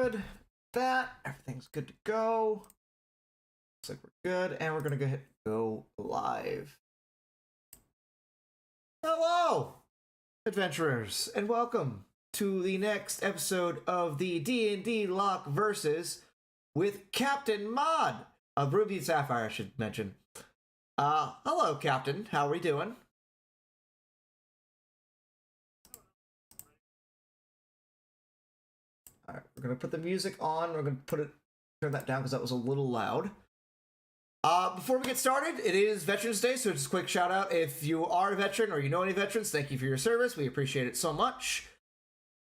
good. That everything's good to go. Looks like we're good, and we're gonna go live. Hello, adventurers, and welcome to the next episode of the D&DLocke versus with Captain Mod of Ruby and Sapphire, I should mention. Hello, Captain. How are we doing? Alright, we're gonna put the music on. We're gonna turn that down because that was a little loud. Before we get started, it is Veterans Day, so just a quick shout out. If you are a veteran or you know any veterans, thank you for your service. We appreciate it so much.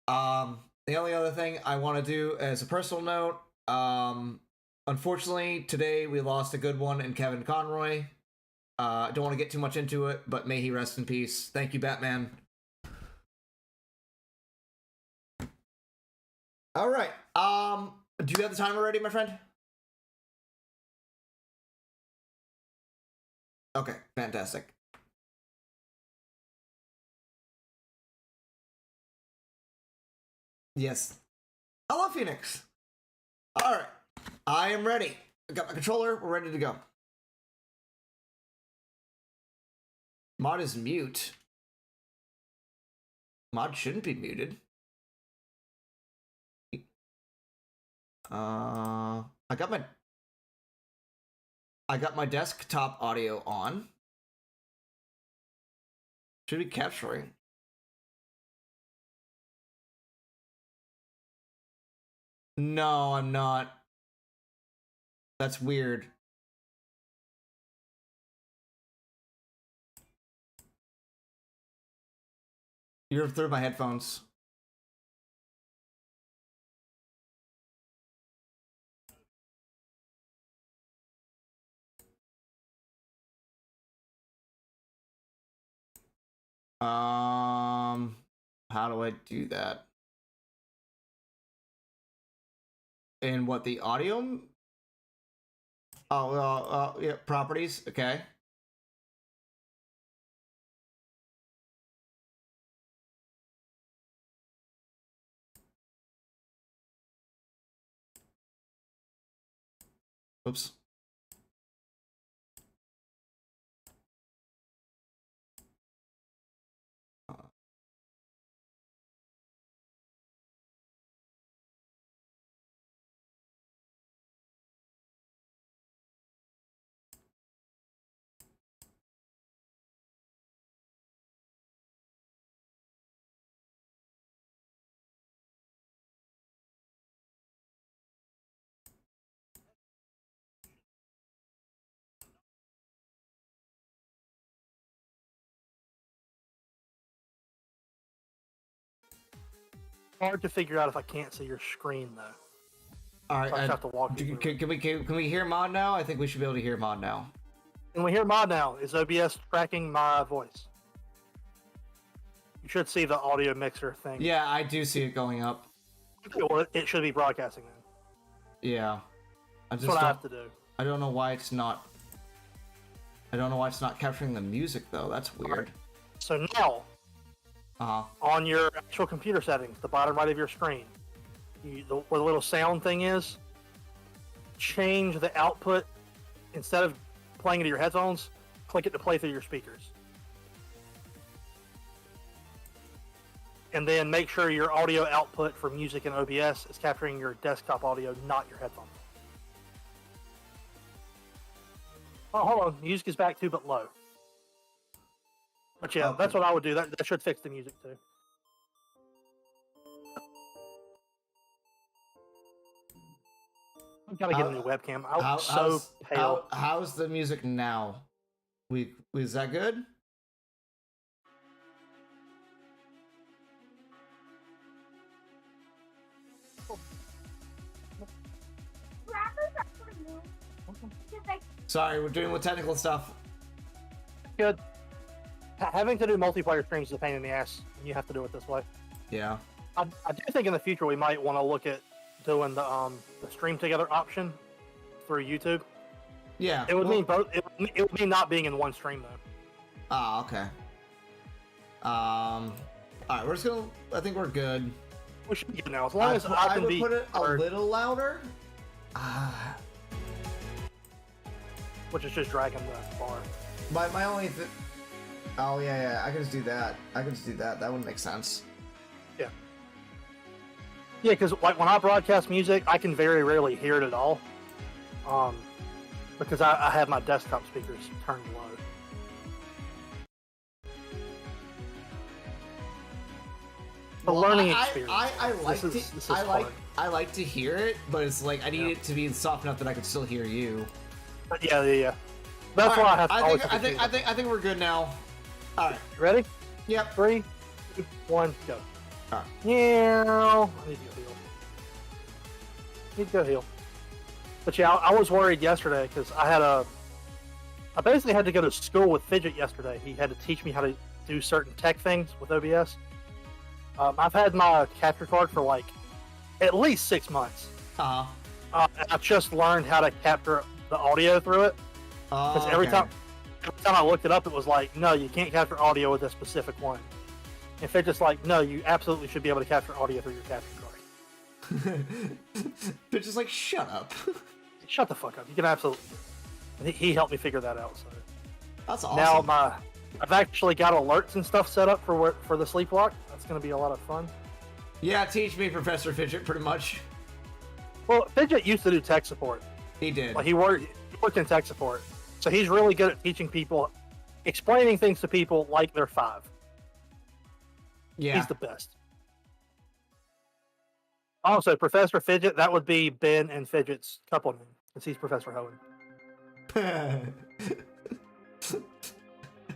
The only other thing I want to do as a personal note, unfortunately, today we lost a good one in Kevin Conroy. Don't want to get too much into it, but may he rest in peace. Thank you, Batman. All right. Do you have the timer ready, my friend? Okay, fantastic. Yes. Hello, Phoenix. All right. I am ready. I got my controller. We're ready to go. Mod is mute. Mod shouldn't be muted. I got my desktop audio on. Should be capturing. No, I'm not. That's weird. You're through my headphones. How do I do that? And what, the audio? Oh, yeah, properties, okay. Oops. Hard to figure out if I can't see your screen though. All right, so I just have to walk you through. Can we hear Mod now? I think we should be able to hear Mod now. Can we hear Mod now? Is OBS tracking my voice? You should see the audio mixer thing. Yeah, I do see it going up. Well, it should be broadcasting then. Yeah, That's what I have to do. I don't know why it's not. I don't know why it's not capturing the music though. That's weird. Right. So now, on your actual computer settings, the bottom right of your screen, where the little sound thing is, change the output. Instead of playing into your headphones, click it to play through your speakers. And then make sure your audio output for music and OBS is capturing your desktop audio, not your headphones. Oh, hold on. Music is back too, but low. But yeah, okay. That's what I would do. That should fix the music too. I've got to get a new webcam. I'm so pale. How's the music now? Is that good? Sorry, we're doing with technical stuff. Good. Having to do multiplayer streams is a pain in the ass, and you have to do it this way. Yeah. I do think in the future we might want to look at doing the stream together option through YouTube. Yeah. It would mean both. It would mean not being in one stream though. Ah, okay. All right, we're just gonna. I think we're good. We should be good now. As long as I would put it a little louder. Which is just dragging the bar. My only oh yeah, I can just do that. That would make sense. Yeah. Yeah, because like when I broadcast music, I can very rarely hear it at all. Because I have my desktop speakers turned low. A learning experience. I like to hear it, but it's like I need it to be soft enough that I can still hear you. Yeah. That's why I have to. I think we're good now. All right, you ready? Yep. 3, 2, 1, go. All right. Yeah. I need to go heal. But yeah, I was worried yesterday because I basically had to go to school with Fidget yesterday. He had to teach me how to do certain tech things with OBS. I've had my capture card for like at least 6 months. I just learned how to capture the audio through it. Because every time I looked it up, it was like, no, you can't capture audio with a specific one. And Fidget's like, no, you absolutely should be able to capture audio through your capture card. Fidget's like, shut up. Shut the fuck up. You can absolutely. He helped me figure that out. So that's awesome. Now I've actually got alerts and stuff set up for the sleepwalk. That's going to be a lot of fun. Yeah, teach me, Professor Fidget, pretty much. Well, Fidget used to do tech support. He did. Like he worked in tech support, so he's really good at teaching people, explaining things to people like they're 5. Yeah, he's the best. Also, Professor Fidget, that would be Ben and Fidget's couple name, since he's Professor Hoenn.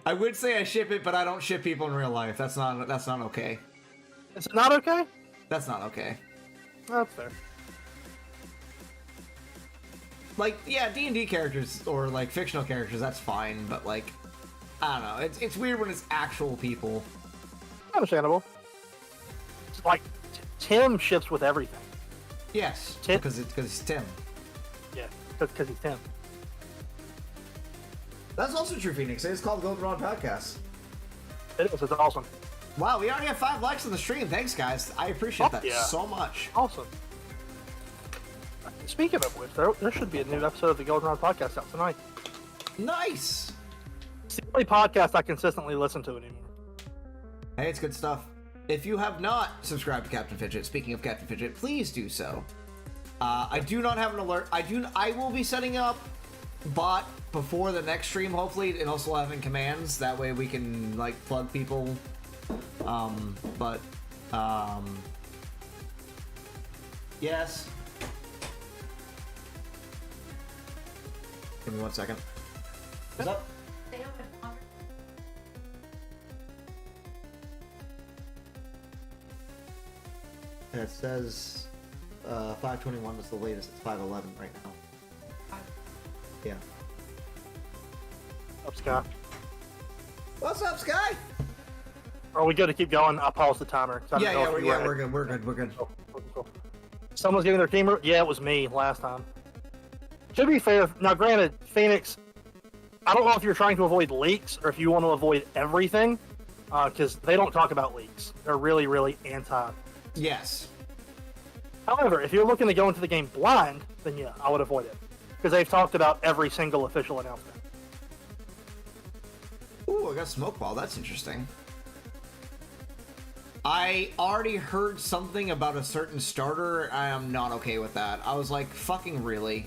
I would say I ship it, but I don't ship people in real life. That's not okay. Is it not okay? That's not okay. That's fair. Like, yeah, D&D characters or like fictional characters, that's fine, but like, I don't know. It's weird when it's actual people. Understandable. It's like Tim ships with everything. Yes, because he's Tim. Yeah, because he's Tim. That's also true, Phoenix. It's called the Golden Rod Podcast. It is. It's awesome. Wow, we already have 5 likes on the stream. Thanks, guys. I appreciate that so much. Awesome. Speaking of which, there should be a new episode of the Golden Rod Podcast out tonight. Nice. It's the only podcast I consistently listen to anymore. Hey, it's good stuff. If you have not subscribed to Captain Fidget, speaking of Captain Fidget, please do so. I do not have an alert. I will be setting up bot before the next stream, hopefully, and also having commands. That way we can like plug people. Yes. Give me 1 second. What's up? It says 521 was the latest. It's 511 right now. Yeah. Up, Sky. What's up, Sky? Are we good to keep going? I'll pause the timer. Yeah, we're good. Cool. Someone's giving their team. Yeah, it was me last time. To be fair, now granted, Phoenix, I don't know if you're trying to avoid leaks or if you want to avoid everything, because they don't talk about leaks. They're really, really anti. Yes. However, if you're looking to go into the game blind, then yeah, I would avoid it. Because they've talked about every single official announcement. Ooh, I got a smoke ball. That's interesting. I already heard something about a certain starter. I am not okay with that. I was like, fucking really?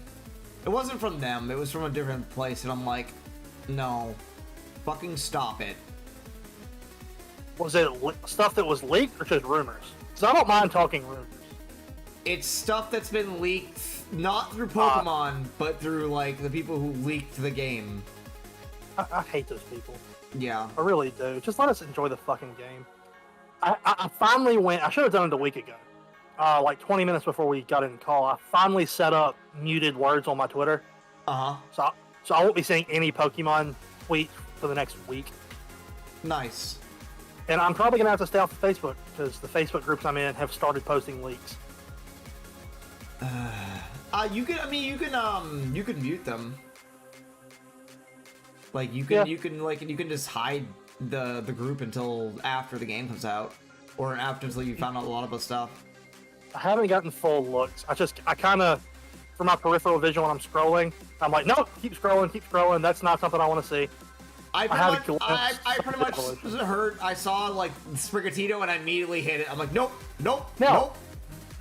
It wasn't from them. It was from a different place. And I'm like, no. Fucking stop it. Was it stuff that was leaked or just rumors? Because I don't mind talking rumors. It's stuff that's been leaked, not through Pokemon, but through, like, the people who leaked the game. I hate those people. Yeah. I really do. Just let us enjoy the fucking game. I finally went... I should have done it a week ago. Like 20 minutes before we got in call, I finally set up muted words on my Twitter. Uh-huh. So I won't be seeing any Pokemon tweets for the next week. Nice. And I'm probably going to have to stay off of Facebook, because the Facebook groups I'm in have started posting leaks. You can mute them. Like you can just hide the group until after the game comes out, or until you found out a lot of the stuff. I haven't gotten full looks. I kind of, for my peripheral vision when I'm scrolling, I'm like, nope, keep scrolling. That's not something I want to see. I pretty much heard, I saw like Sprigatito and I immediately hit it. I'm like, nope.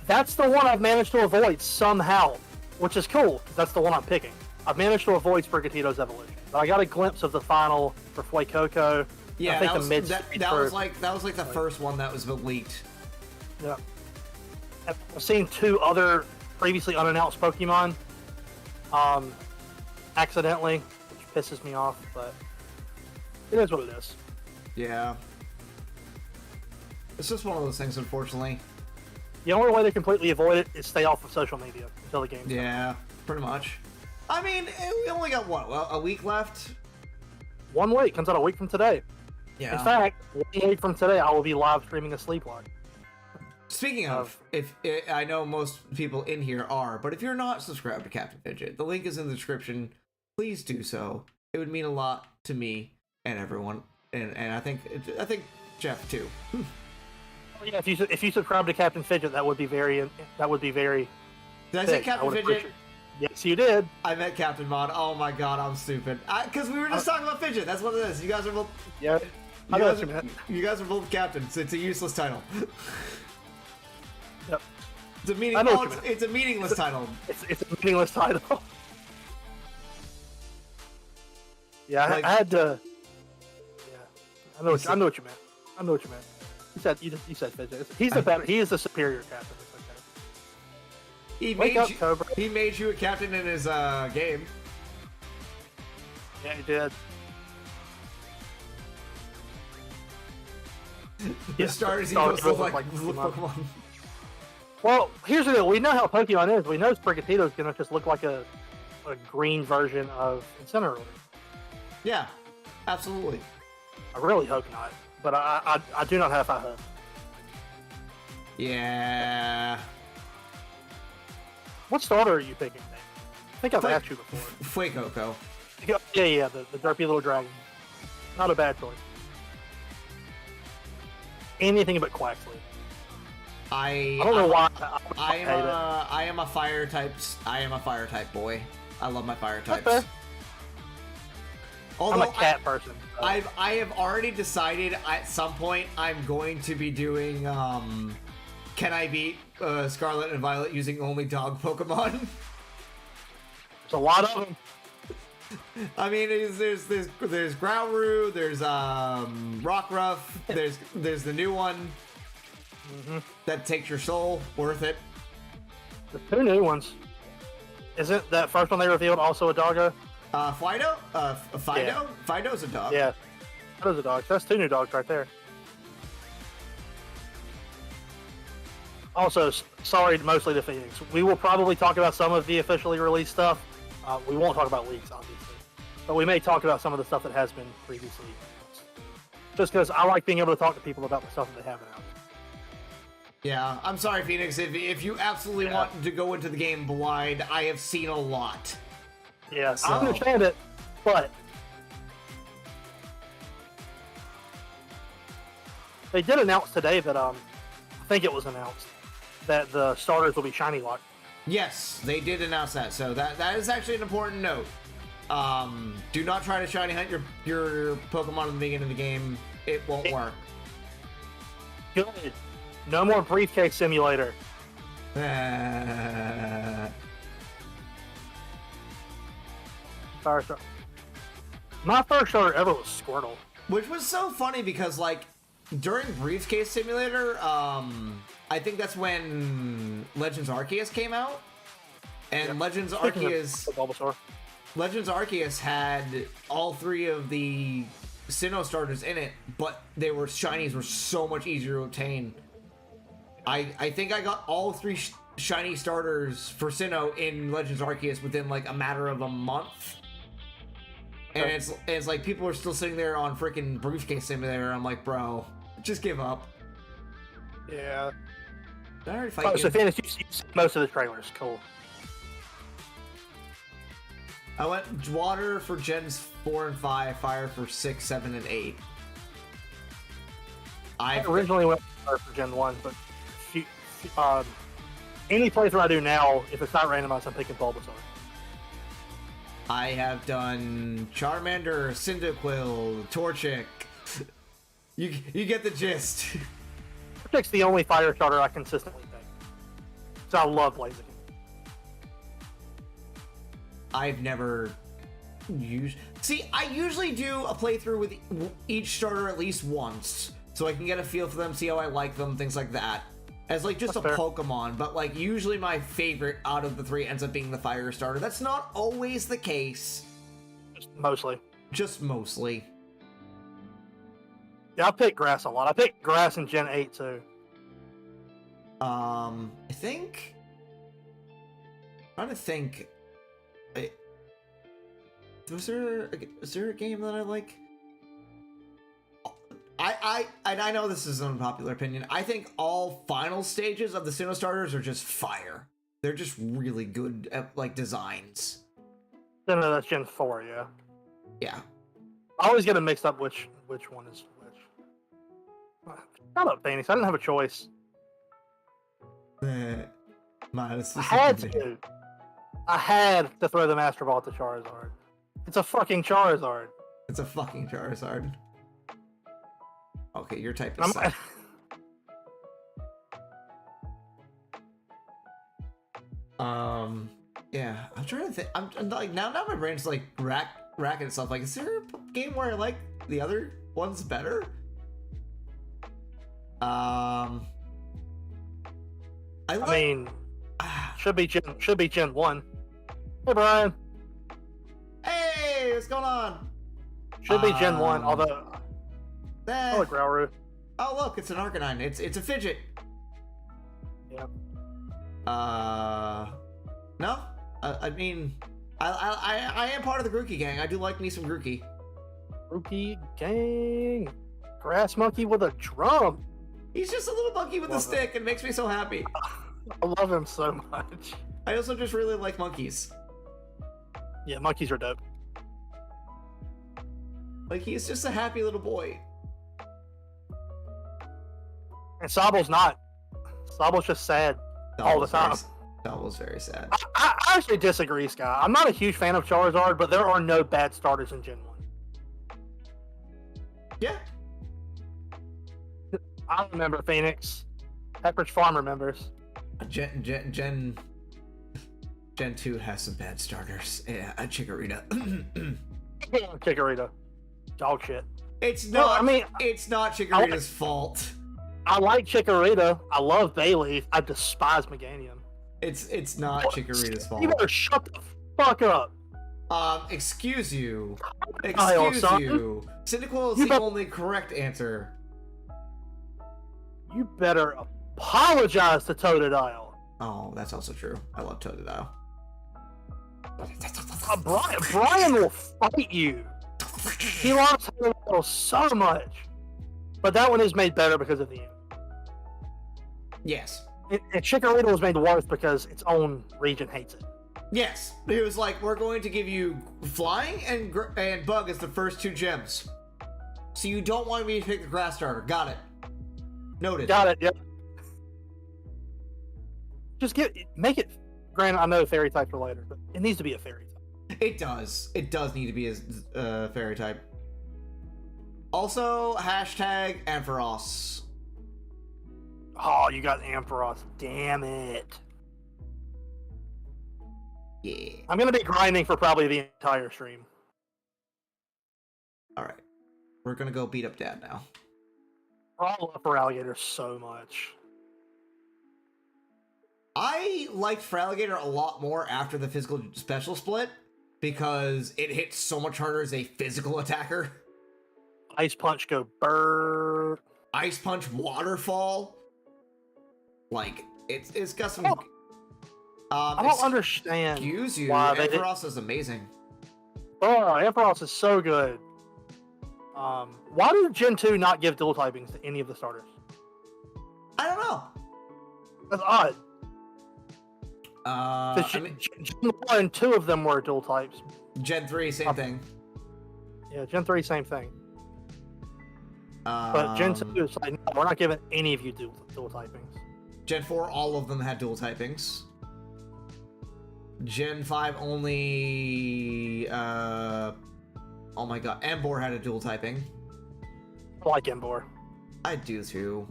That's the one I've managed to avoid somehow, which is cool, because that's the one I'm picking. I've managed to avoid Sprigatito's evolution. But I got a glimpse of the final for Fuecoco. Yeah, that was like the first one that was leaked. Yeah. I've seen 2 other previously unannounced Pokemon accidentally, which pisses me off, but it is what it is. Yeah. It's just one of those things, unfortunately. The only way to completely avoid it is stay off of social media until the game's done. Pretty much. I mean, we only got, what, a week left? 1 week. Comes out a week from today. Yeah. In fact, 1 week from today, I will be live streaming a Sleeplog. Speaking of, I know most people in here are, but if you're not subscribed to Captain Fidget, the link is in the description. Please do so. It would mean a lot to me and everyone, and I think Geoff too. Yeah, if you subscribe to Captain Fidget, that would be very. Did I say Captain Fidget? Yes, you did. I meant Captain Mod. Oh my god, I'm stupid. Because we were just talking about Fidget. That's what it is. You guys are both. Yeah. You guys are both captains. It's a useless title. Yep. It's a meaningless title. It's a meaningless title. Yeah, like, I had to. Yeah, I know what you meant. You said Fidget. He's the better. He is the superior captain. It's okay. He made you a captain in his game. Yeah, he did. The starters look like Pokemon. Well, here's the deal. We know how Pokemon is. We know Sprigatito is going to just look like a green version of Incineroar. Yeah, absolutely. I really hope not, but I do not have high hopes. Yeah. What starter are you picking, man? I think I've asked you before. Fuecoco. Yeah, the derpy little dragon. Not a bad choice. Anything but Quaxley. I don't know why. I am a fire type boy. I love my fire types. Although I'm a cat person. So. I have already decided at some point I'm going to be doing can I beat Scarlet and Violet using only dog Pokemon? There's a lot of them. I mean, there's Groudroo, there's Rockruff, there's the new one that takes your soul, worth it. The 2 new ones. Isn't that first one they revealed also a doggo? Fido? Fido? Yeah. Fido's a dog. Yeah, Fido's a dog. That's 2 new dogs right there. Also, sorry mostly to Phoenix. We will probably talk about some of the officially released stuff. We won't talk about leaks, obviously. But we may talk about some of the stuff that has been previously announced. Just because I like being able to talk to people about the stuff that they haven't announced. Yeah, I'm sorry, Phoenix. If you absolutely want to go into the game blind, I have seen a lot. Yeah, so. I understand it, but they did announce today that I think it was announced that the starters will be shiny locked. Yes, they did announce that. So that is actually an important note. Do not try to shiny hunt your Pokemon in the beginning of the game. It won't work. Good. No more briefcase simulator. My first starter ever was Squirtle. Which was so funny because, like, during Briefcase Simulator, I think that's when Legends Arceus came out. And Legends Arceus had all 3 of the Sinnoh starters in it, but shinies were so much easier to obtain. I think I got all 3 shiny starters for Sinnoh in Legends Arceus within like a matter of a month. And it's like people are still sitting there on freaking Briefcase Simulator. I'm like, bro, just give up. Yeah. So Phoenix, you've seen most of the trailers. Cool. I went water for Gens 4 and 5, fire for 6, 7, and 8. I originally went for Gen 1, but Any playthrough I do now, if it's not randomized, I'm picking Bulbasaur. I have done Charmander, Cyndaquil, Torchic. You get the gist. Torchic's the only fire starter I consistently pick. So I love Blaziken. I've never used... See, I usually do a playthrough with each starter at least once, so I can get a feel for them, see how I like them, things like that. As like just That's a fair. Pokemon, but like usually my favorite out of the three ends up being the fire starter. That's not always the case. Mostly. Just mostly. Yeah, I pick grass a lot. I pick grass in Gen 8 too. I think... I'm trying to think... is there a game that I like? I know this is an unpopular opinion. I think all final stages of the Sinnoh starters are just fire. They're just really good at, like, designs. No, that's Gen 4, yeah. Yeah. I always get them mixed up which one is which. Shut up, Phoenix. I didn't have a choice. Minus I had to throw the Master Ball to Charizard. It's a fucking Charizard. It's a fucking Charizard. Okay, your type is set. Yeah, I'm trying to think. I'm like now my brain's like racking itself. Like, is there a game where I like the other ones better? I mean, should be Gen 1. Hey, Brian. Hey, what's going on? Should be Gen 1, although... Oh, Growlithe. Oh, look, it's an Arcanine. It's a fidget. Yeah. No? I mean, I am part of the Grookey gang. I do like me some Grookey. Grookey gang. Grass monkey with a drum. He's just a little monkey with a stick and makes me so happy. I love him so much. I also just really like monkeys. Yeah, monkeys are dope. Like, he's just a happy little boy. And Sabo's not. Sabo's just sad all the time. Sabo's very sad. I actually disagree, Sky. I'm not a huge fan of Charizard, but there are no bad starters in Gen 1. Yeah. I remember Phoenix. Pepperidge Farm remembers. Gen 2 has some bad starters. Yeah, Chikorita. Chikorita. Dog shit. It's not. Well, I mean, it's not Chikorita's fault. I like Chikorita. I love Bayleaf. I despise Meganium. It's not Chikorita's fault. You better shut the fuck up. Excuse you. Excuse you. Cyndaquil is the only correct answer. You better apologize to Totodile. Oh, that's also true. I love Totodile. Brian will fight you. He loves Totodile so much. But that one is made better because of the end. Yes. And Chikorita was made worse because its own region hates it. Yes. It was like, we're going to give you Flying and Bug as the first two gems. So you don't want me to pick the Grass starter. Got it. Noted. Got it, yep. Just make it... Granted, I know fairy types are later, but it needs to be a fairy type. It does. It does need to be a fairy type. Also, hashtag Ampharos. Oh, you got Ampharos. Damn it. Yeah. I'm going to be grinding for probably the entire stream. Alright. We're going to go beat up Dad now. I love Feraligatr so much. I liked Feraligatr a lot more after the physical special split because it hits so much harder as a physical attacker. Ice Punch go burr. Ice Punch Waterfall. Like, it's got some... I don't understand. Excuse you. Why Ampharos is amazing. Oh, Ampharos is so good. Why did Gen 2 not give dual typings to any of the starters? I don't know. That's odd. Gen 1 and 2 of them were dual types. Gen 3, same thing. Yeah, Gen 3, same thing. But Gen 2 is like, no, we're not giving any of you dual typings. Gen 4, all of them had dual typings. Gen 5 only... oh my god, Embor had a dual typing. I like Embor. I do too.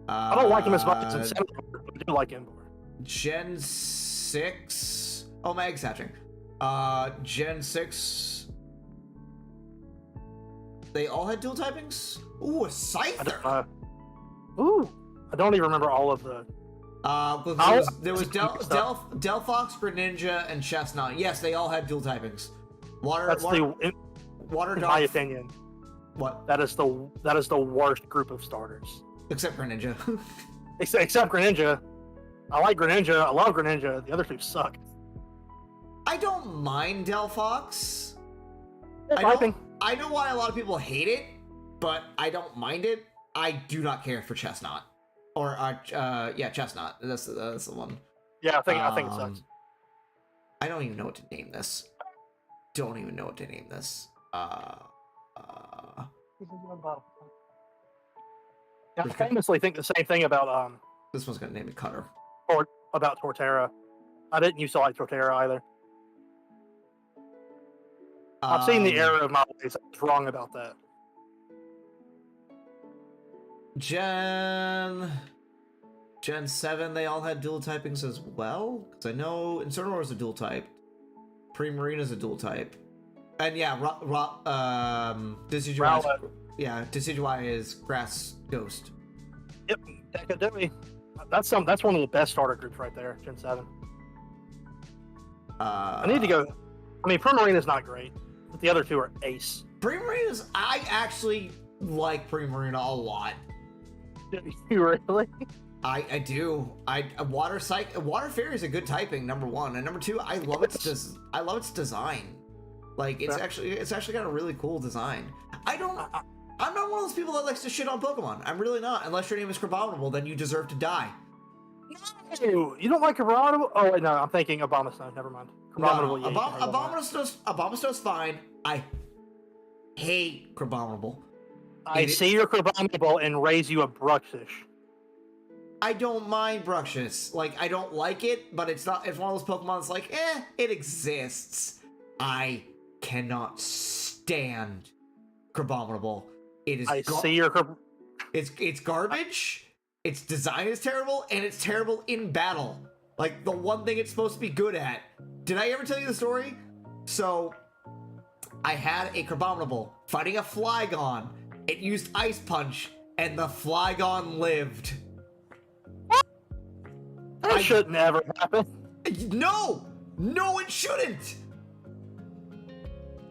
I don't like him as much as Incineroar, but I do like Embor. Gen 6... Oh, my egg's hatching. Gen 6... They all had dual typings? Ooh, a Scyther! Ooh! I don't even remember all of the... there was Delphox, Greninja, and Chestnut. Yes, they all had dual typings. In my opinion. What? That is the worst group of starters. Except Greninja. Except Greninja. I like Greninja. I love Greninja. The other two suck. I don't mind Delphox. I know why a lot of people hate it, but I don't mind it. I do not care for Chestnut. Or, yeah, Chestnut. That's the one. Yeah, I think it sucks. I don't even know what to name this. I famously think the same thing about this one's gonna name it Cutter. Or about Torterra. I didn't used to like Torterra either. I've seen the error of my ways. I was wrong about that. Gen 7, they all had dual typings as well? Because I know Incineroar is a dual type. Primarina is a dual type. And yeah, Decidueye is Grass Ghost. Yep, Decademy. That's one of the best starter groups right there, Gen 7. I need to go... I mean, Primarina's not great, but the other two are ace. Primarina's... I actually like Primarina a lot. You really? I do. Water Fairy is a good typing, number one, and number two, I love its design. Like it's actually got a really cool design. I'm not one of those people that likes to shit on Pokemon. I'm really not. Unless your name is Crabominable, then you deserve to die. No, you don't like Crabominable? Oh wait, no, I'm thinking Abomasnow. Never mind. Crabominable. No, Abomasnow's fine. I hate Crabominable. I see your Crabominable and raise you a Bruxish. I don't mind Bruxish. Like, I don't like it, but it's one of those Pokemon that's like, it exists. I cannot stand Crabominable. It is. It's garbage. Its design is terrible, and it's terrible in battle. Like, the one thing it's supposed to be good at. Did I ever tell you the story? So, I had a Crabominable fighting a Flygon. It used Ice Punch, and the Flygon lived. That should never happen. No, it shouldn't.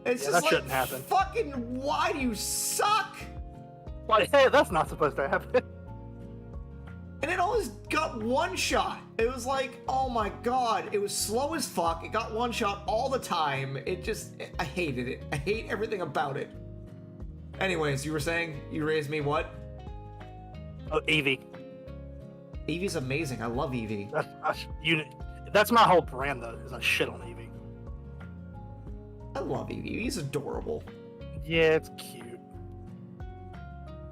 It's just shouldn't happen. Fucking, why do you suck? Like, hey, that's not supposed to happen. And it always got one shot. It was like, oh my god, it was slow as fuck. It got one shot all the time. I hated it. I hate everything about it. Anyways, you were saying you raised me what? Oh, Eevee. Eevee's amazing. I love Eevee. That's my whole brand, though, is I shit on Eevee. I love Eevee. He's adorable. Yeah, it's cute.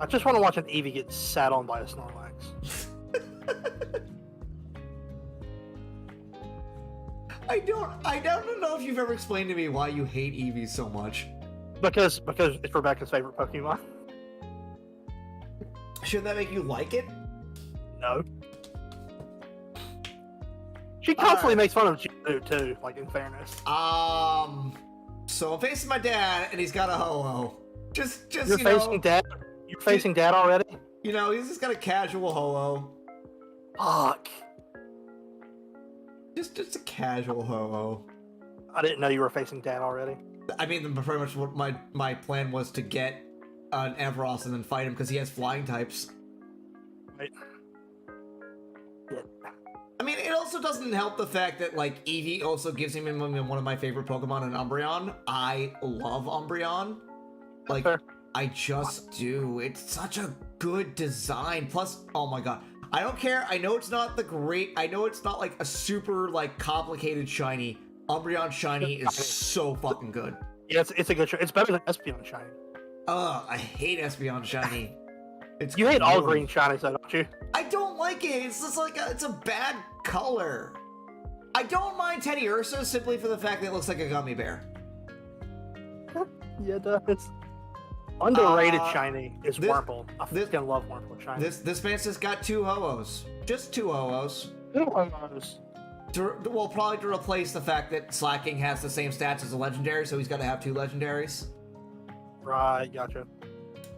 I just want to watch an Eevee get sat on by a Snorlax. I don't know if you've ever explained to me why you hate Eevee so much. Because it's Rebecca's favorite Pokemon. Shouldn't that make you like it? No. She constantly makes fun of Jiu too, like, in fairness. So I'm facing my dad, and he's got a ho-ho. You're facing Dad? You're facing Dad already? You know, he's just got a casual ho-ho. Fuck. Just a casual ho-ho. I didn't know you were facing Dad already. I mean, pretty much what my plan was to get an Ampharos and then fight him, because he has flying types. Right. Yeah. I mean, it also doesn't help the fact that, like, Eevee also gives him one of my favorite Pokemon in Umbreon. I love Umbreon. Like, I just do. It's such a good design. Plus, oh my god. I don't care. I know it's not like a super, like, complicated shiny. Umbreon shiny is so fucking good. Yeah, it's a good shiny. It's better than Espeon shiny. I hate Espeon shiny. You hate all green shinies, though, don't you? I don't like it. It's just like it's a bad color. I don't mind Teddy Ursa simply for the fact that it looks like a gummy bear. Yeah, it does. Underrated shiny is Wurmple. I fucking love Wurmple shiny. This man just got 2 Ho-Ohs. Just 2 Ho-Ohs. 2 Ho-Ohs. Well, probably to replace the fact that Slacking has the same stats as a legendary, so he's got to have 2 legendaries. Right, gotcha.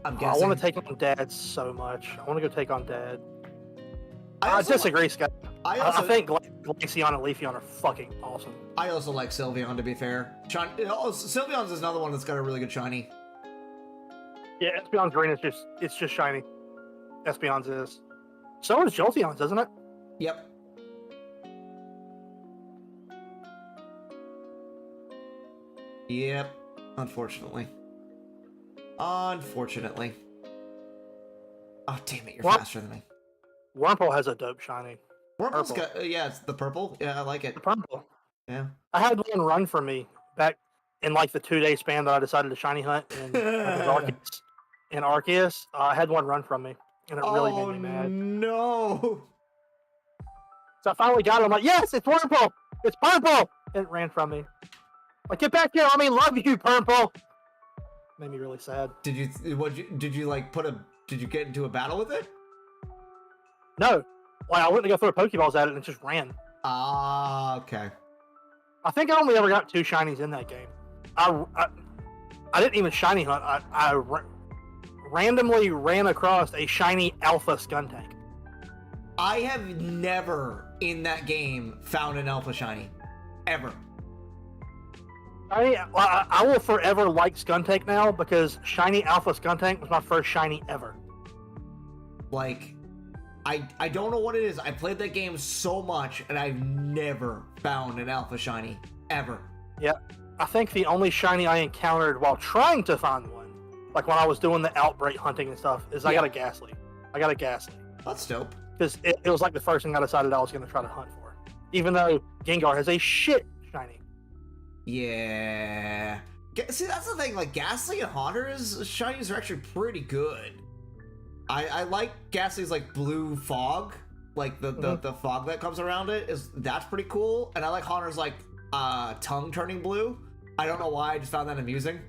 I'm guessing. I want to take on Dad so much. I want to go take on Dad. I disagree, Scott. I think Glaceon and Leafeon are fucking awesome. I also like Sylveon, to be fair. Sylveon's is another one that's got a really good shiny. Yeah, Espeon's green is just shiny. Espeon's is. So is Jolteon's, isn't it? Yep. Yep. Unfortunately. Oh, damn it, you're faster than me. Wurmple has a dope shiny. Wurmple's got, yeah, it's the purple. Yeah, I like it. The purple. Yeah. I had one run for me back in like the 2-day span that I decided to shiny hunt in Arceus. I had one run from me, and it really made me mad. No. So I finally got it. I'm like, yes, it's Wurmple. It's purple. And it ran from me. Like, get back here. Let me love you, Purple. Made me really sad. Did you get into a battle with it? No. Like, I went to go throw Pokeballs at it and it just ran. Ah, okay. I think I only ever got 2 shinies in that game. I didn't even shiny hunt. I randomly ran across a shiny Alpha Skuntank. I have never in that game found an Alpha shiny. Ever. I will forever like Skuntank now because shiny Alpha Skuntank was my first shiny ever. Like, I don't know what it is. I played that game so much and I've never found an Alpha shiny. Ever. Yeah. I think the only shiny I encountered while trying to find one, like when I was doing the outbreak hunting and stuff, is I got a Ghastly. That's dope. Because it was like the first thing I decided I was going to try to hunt for. Even though Gengar has a shit shiny. Yeah. See, that's the thing. Like, Ghastly and Haunter's shinies are actually pretty good. I like Ghastly's like blue fog, like the fog that comes around it that's pretty cool. And I like Haunter's like tongue turning blue. I don't know why, I just found that amusing.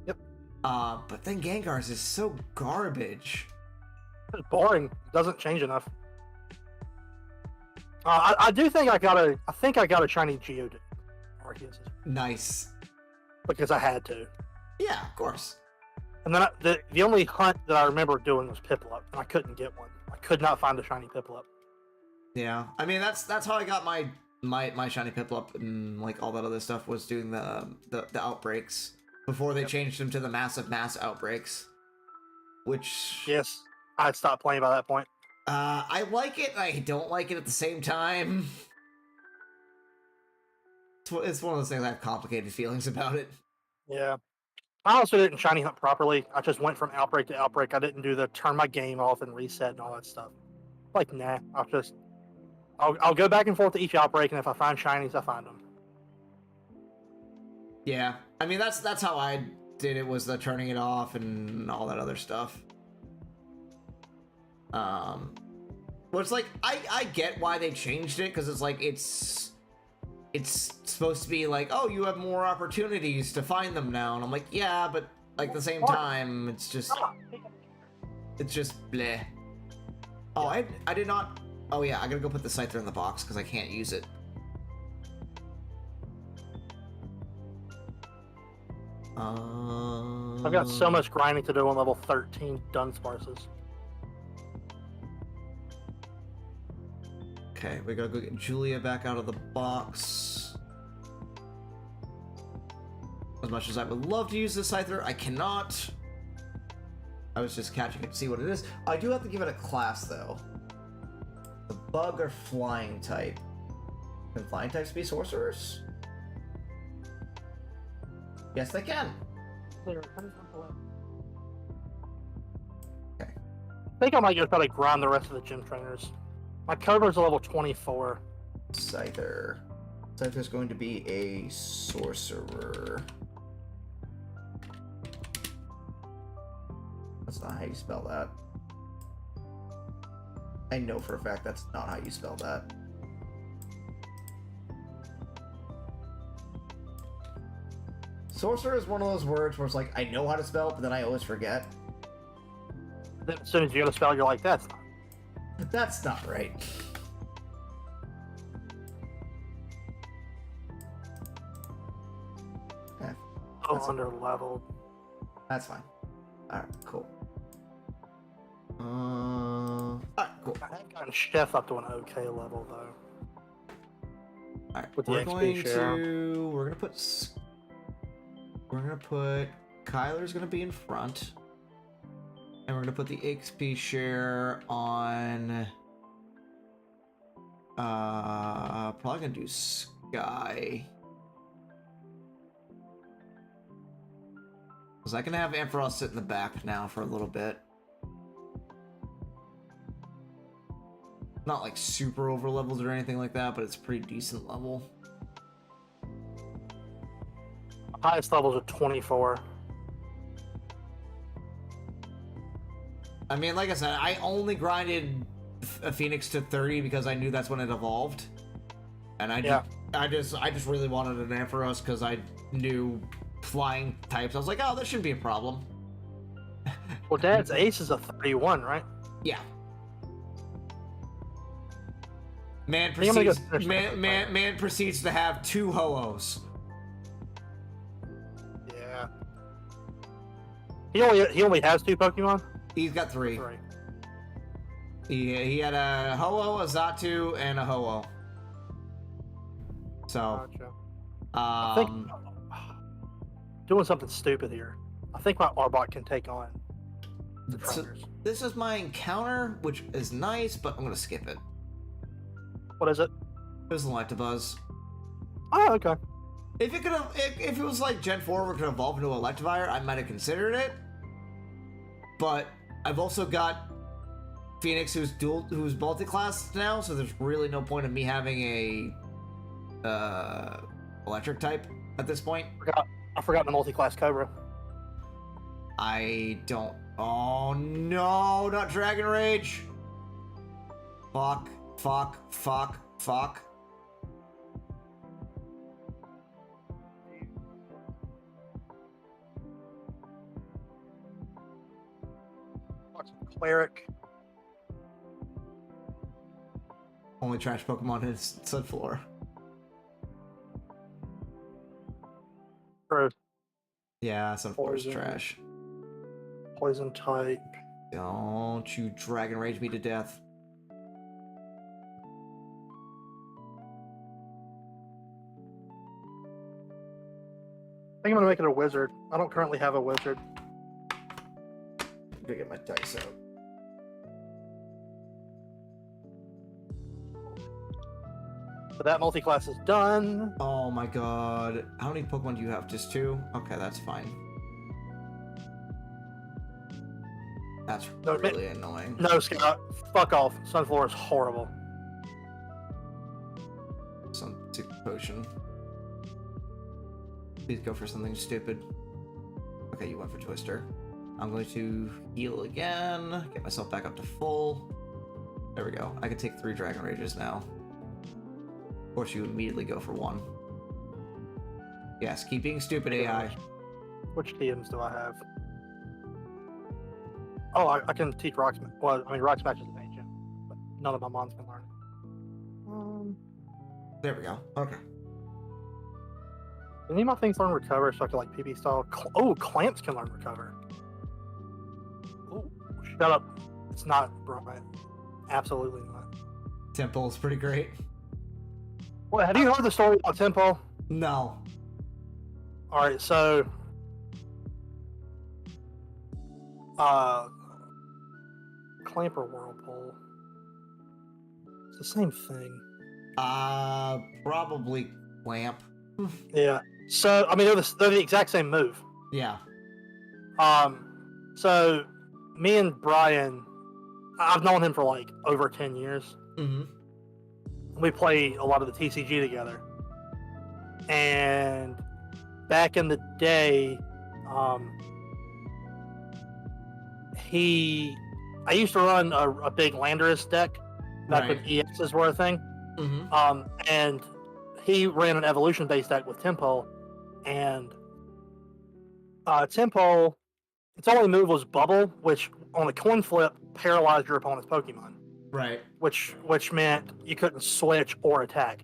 Yep. But then Gengar's is so garbage. It's boring. It doesn't change enough. I do think I got a shiny Geodude. Nice. Because I had to. Yeah, of course. And then the only hunt that I remember doing was Piplup, and I couldn't get one. I could not find a shiny Piplup. Yeah, I mean that's how I got my shiny Piplup and like all that other stuff was doing the outbreaks before they changed them to the mass outbreaks. Which yes, I had stopped playing by that point. I like it. I don't like it at the same time. It's one of those things I have complicated feelings about it. Yeah. I also didn't shiny hunt properly. I just went from outbreak to outbreak. I didn't do the turn my game off and reset and all that stuff. Like, nah. I'll go back and forth to each outbreak, and if I find shinies, I find them. Yeah. I mean, that's how I did it, was the turning it off and all that other stuff. Well, it's like, I get why they changed it, because it's like, it's supposed to be like, oh, you have more opportunities to find them now, and I'm like, yeah, but like at the same time, it's just bleh. Oh, I did not. Oh yeah, I gotta go put the Scyther in the box because I can't use it. I've got so much grinding to do on level 13 Dunsparces. Okay, we gotta go get Julia back out of the box. As much as I would love to use the Scyther, I cannot. I was just catching it to see what it is. I do have to give it a class, though. The bug or flying type. Can flying types be sorcerers? Yes, they can. Okay. I think I might just try to grind the rest of the gym trainers. My Cobra's a level 24. Scyther. Scyther's going to be a sorcerer. That's not how you spell that. I know for a fact that's not how you spell that. Sorcerer is one of those words where it's like, I know how to spell it, but then I always forget. Then as soon as you go to spell, you're like, that's not. But that's not right. Okay. Oh, under leveled. That's fine. Alright, cool. Alright, cool. I have gotten Chef up to an okay level, though. Alright, With the we're XP going share. to... We're gonna put... Kyler's gonna be in front. And we're gonna put the XP share on... probably gonna do Sky. Because I can have Ampharos sit in the back now for a little bit. Not like super over leveled or anything like that, but it's pretty decent level. Highest levels are 24. I mean, like I said, I only grinded a Phoenix to 30 because I knew that's when it evolved. And I just really wanted an Ampharos because I knew flying types. I was like, oh, that shouldn't be a problem. Well, Dad's ace is a 31, right? Yeah. Man think I'm gonna go proceeds, finish that man proceeds to have 2 Ho-Ohs. Yeah. He only has 2 Pokemon? He's got 3. 3. He had a Ho-Oh, a Xatu, and a Ho-Oh. So, Gotcha. I think doing something stupid here. I think my Arbok can take on the trainers. This is my encounter, which is nice, but I'm gonna skip it. What is it? It was an Electabuzz. Oh, okay. If it was like Gen 4 where it could evolve into Electivire, I might have considered it. But I've also got Phoenix who's multi-class now, so there's really no point in me having a electric type at this point. I forgot the multi-class Cobra. I don't. Oh no, not Dragon Rage. Fuck. Cleric. Only trash Pokemon is Sunflower. True. Yeah, Sunflower's Poison. trash. Poison type. Don't you Dragon Rage me to death. I think I'm gonna make it a wizard. I don't currently have a wizard. I'm gonna get my dice out. But that multi-class is done. Oh my god. How many Pokemon do you have? Just 2? Okay, that's fine. That's really annoying. No, Scott. Fuck off. Sunflower is horrible. Some potion. Please go for something stupid. Okay, you went for Twister. I'm going to heal again. Get myself back up to full. There we go. I can take 3 Dragon Rages now. Of course, you immediately go for 1. Yes, keep being stupid, AI. Which TMs do I have? Oh, I can teach Rock Smash. Well, I mean, Rock Smash is an ancient, but none of my mons can learn. There we go. Okay. Do any of my things learn Recover so I can, like, PB style? Clamps can learn Recover. Oh, shut up. It's not, Brian. Absolutely not. Temple's pretty great. Well, have you heard the story about Tempo? No. Alright, so... Clamp or Whirlpool? It's the same thing. Probably Clamp. Yeah. So, I mean, they're the exact same move. Yeah. So, me and Brian, I've known him for, like, over 10 years. Mm-hmm. We play a lot of the TCG together. And back in the day, I used to run a big Landorus deck back when EXs were a thing. Mm-hmm. And he ran an evolution-based deck with Tempo, and Tempo, its only move was Bubble, which on a coin flip paralyzed your opponent's Pokemon. Right. Which meant you couldn't switch or attack.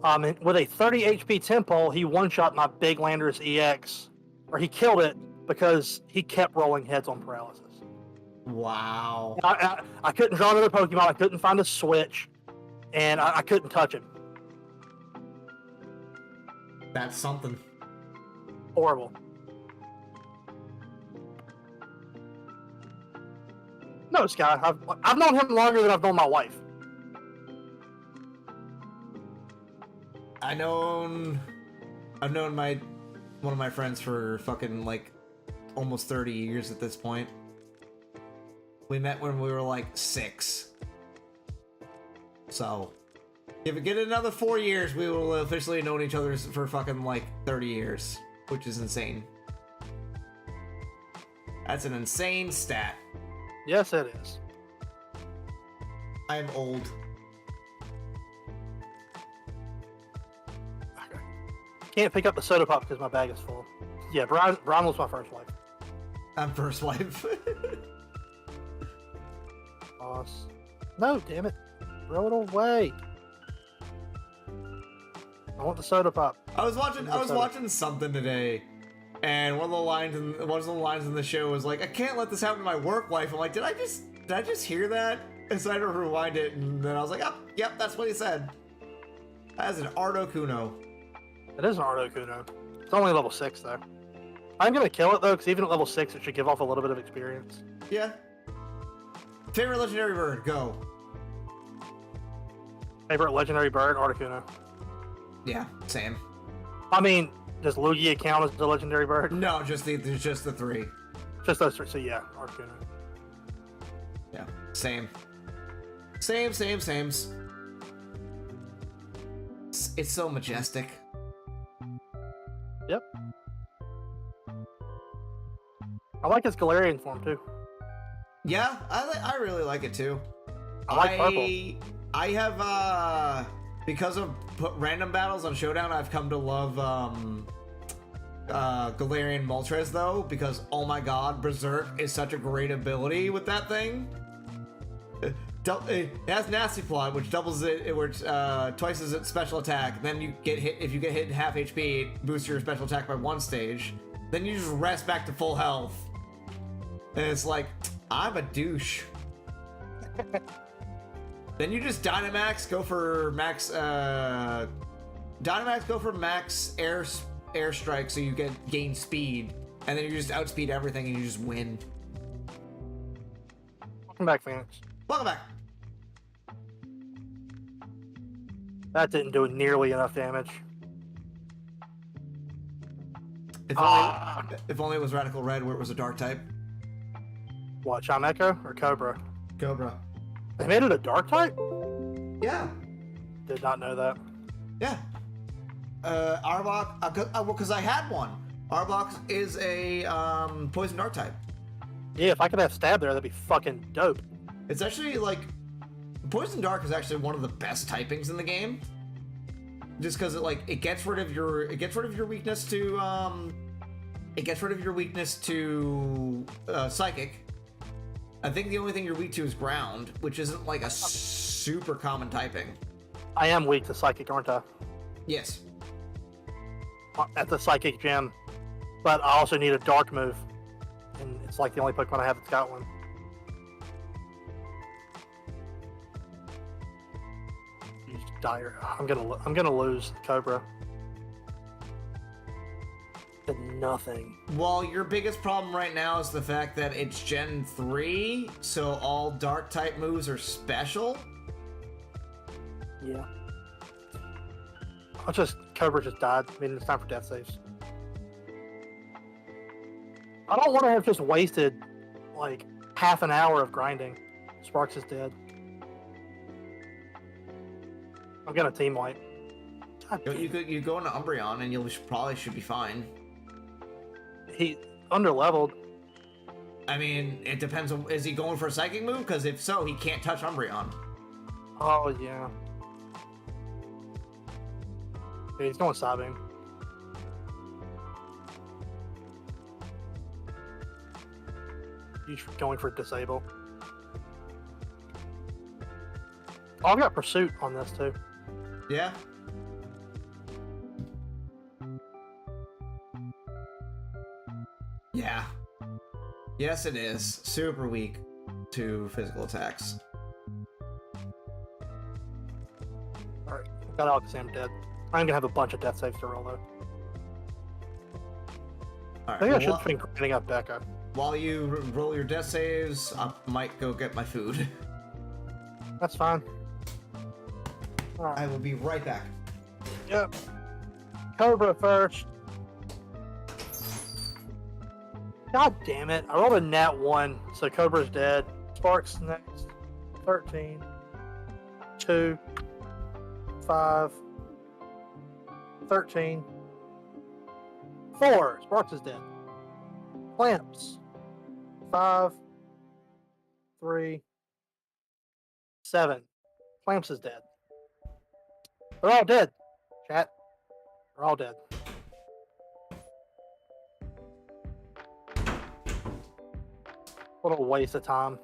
And with a 30 HP Tempo, he one-shot my big Landorus EX, or he killed it because he kept rolling heads on paralysis. Wow. I couldn't draw another Pokemon, I couldn't find a switch, and I couldn't touch him. That's something. Horrible. No, this guy, I've known him longer than I've known my wife. I've known one of my friends for fucking like almost 30 years at this point. We met when we were like 6. So if we get another 4 years, we will officially have known each other for fucking like 30 years, which is insane. That's an insane stat. Yes, it is. I'm old. Okay. Can't pick up the soda pop because my bag is full. Yeah, Brian was my first wife. I'm first wife. Boss. No, damn it. Throw it away. I want the soda pop. I was watching something today, and one of the lines in the show was like, "I can't let this happen to my work life." I'm like, did I just hear that? And so I had to rewind it, and then I was like, "Oh, yep, that's what he said." That is an Articuno. It is an Articuno. It's only level 6 though. I'm gonna kill it though, because even at level 6, it should give off a little bit of experience. Yeah. Favorite legendary bird, go. Favorite legendary bird, Articuno. Yeah, same. I mean, does Lugia count as the legendary bird? No, just the 3. Just those 3. So yeah, Articuno. Yeah, same. Same. It's so majestic. Yep. I like its Galarian form too. Yeah, I really like it too. I like purple. I have because of random battles on Showdown, I've come to love Galarian Moltres though, because oh my god, Berserk is such a great ability with that thing. It has Nasty Plot, which doubles it, which twice as its special attack. Then you get hit if you get hit in half HP, it boosts your special attack by 1 stage. Then you just rest back to full health, and it's like, I'm a douche. Then you just Dynamax, go for max air strike, so you gain speed, and then you just outspeed everything and you just win. Welcome back, Phoenix. Welcome back. That didn't do nearly enough damage. If only it was Radical Red where it was a dark type. What, Chimecho or Cobra? Cobra. They made it a dark type? Yeah. Did not know that. Yeah. Arbok, because I had one. Arbok is a poison dark type. Yeah, if I could have stab there, that'd be fucking dope. It's actually like poison dark is actually one of the best typings in the game. Just because it gets rid of your weakness to psychic. I think the only thing you're weak to is ground, which isn't like a super common typing. I am weak to psychic, aren't I? Yes. At the psychic gym, but I also need a dark move, and it's like the only Pokemon I have that's got one. Dire. I'm gonna lose Cobra. To nothing. Well, your biggest problem right now is the fact that it's Gen 3, so all dark type moves are special. Yeah. Cobra just died. I mean, it's time for death saves. I don't want to have just wasted like half an hour of grinding. Sparks is dead. I'm gonna team wipe. You go into Umbreon and you probably should be fine. He underleveled. I mean, it depends on, is he going for a psychic move? Because if so, he can't touch Umbreon. Oh, yeah. Yeah, he's going Psybeam. He's going for Disable. Oh, I've got Pursuit on this, too. Yeah. Yeah. Yes, it is. Super weak to physical attacks. Alright, got Alakazam dead. I'm gonna have a bunch of death saves to roll, though. Alright, Maybe I should think getting up Becca. While you roll your death saves, I might go get my food. That's fine. Right. I will be right back. Yep. Cobra first. God damn it. I rolled a nat 1, so Cobra's dead. Spark's next. 13. 2. 5. 13. 4. Sparks is dead. Clamps. 5. 3. 7. Clamps is dead. They're all dead. Chat. They're all dead. What a waste of time.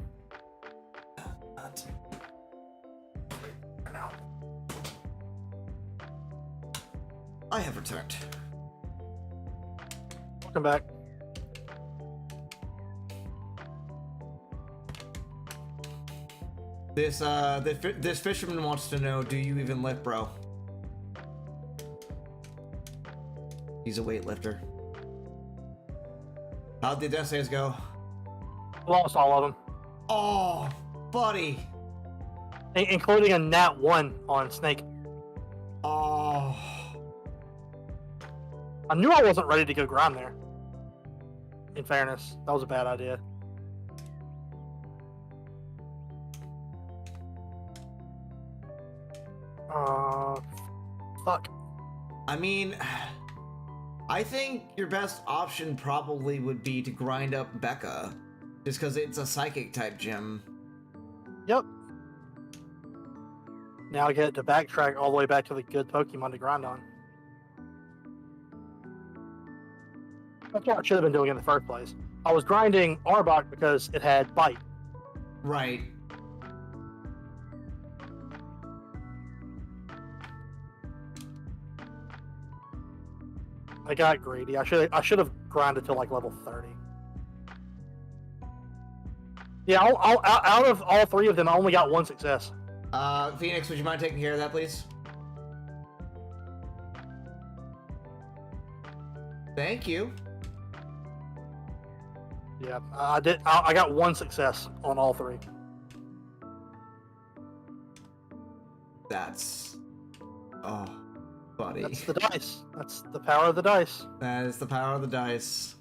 I have returned. Welcome back. This fisherman wants to know, do you even lift, bro? He's a weightlifter. How'd the death saves go? Lost all of them. Oh, buddy. Including a nat 1 on Snake. Oh. I knew I wasn't ready to go grind there. In fairness, that was a bad idea. Fuck. I mean, I think your best option probably would be to grind up Becca, just because it's a psychic type gym. Yep. Now I get to backtrack all the way back to the good Pokemon to grind on. That's what I should have been doing in the first place. I was grinding Arbok because it had Bite. Right. I got greedy. I should have grinded to like level 30. Yeah, out of all 3 of them, I only got 1 success. Phoenix, would you mind taking care of that, please? Thank you. Yeah, I did. I got 1 success on all 3. That's... Oh, buddy. That's the dice. That's the power of the dice. That is the power of the dice.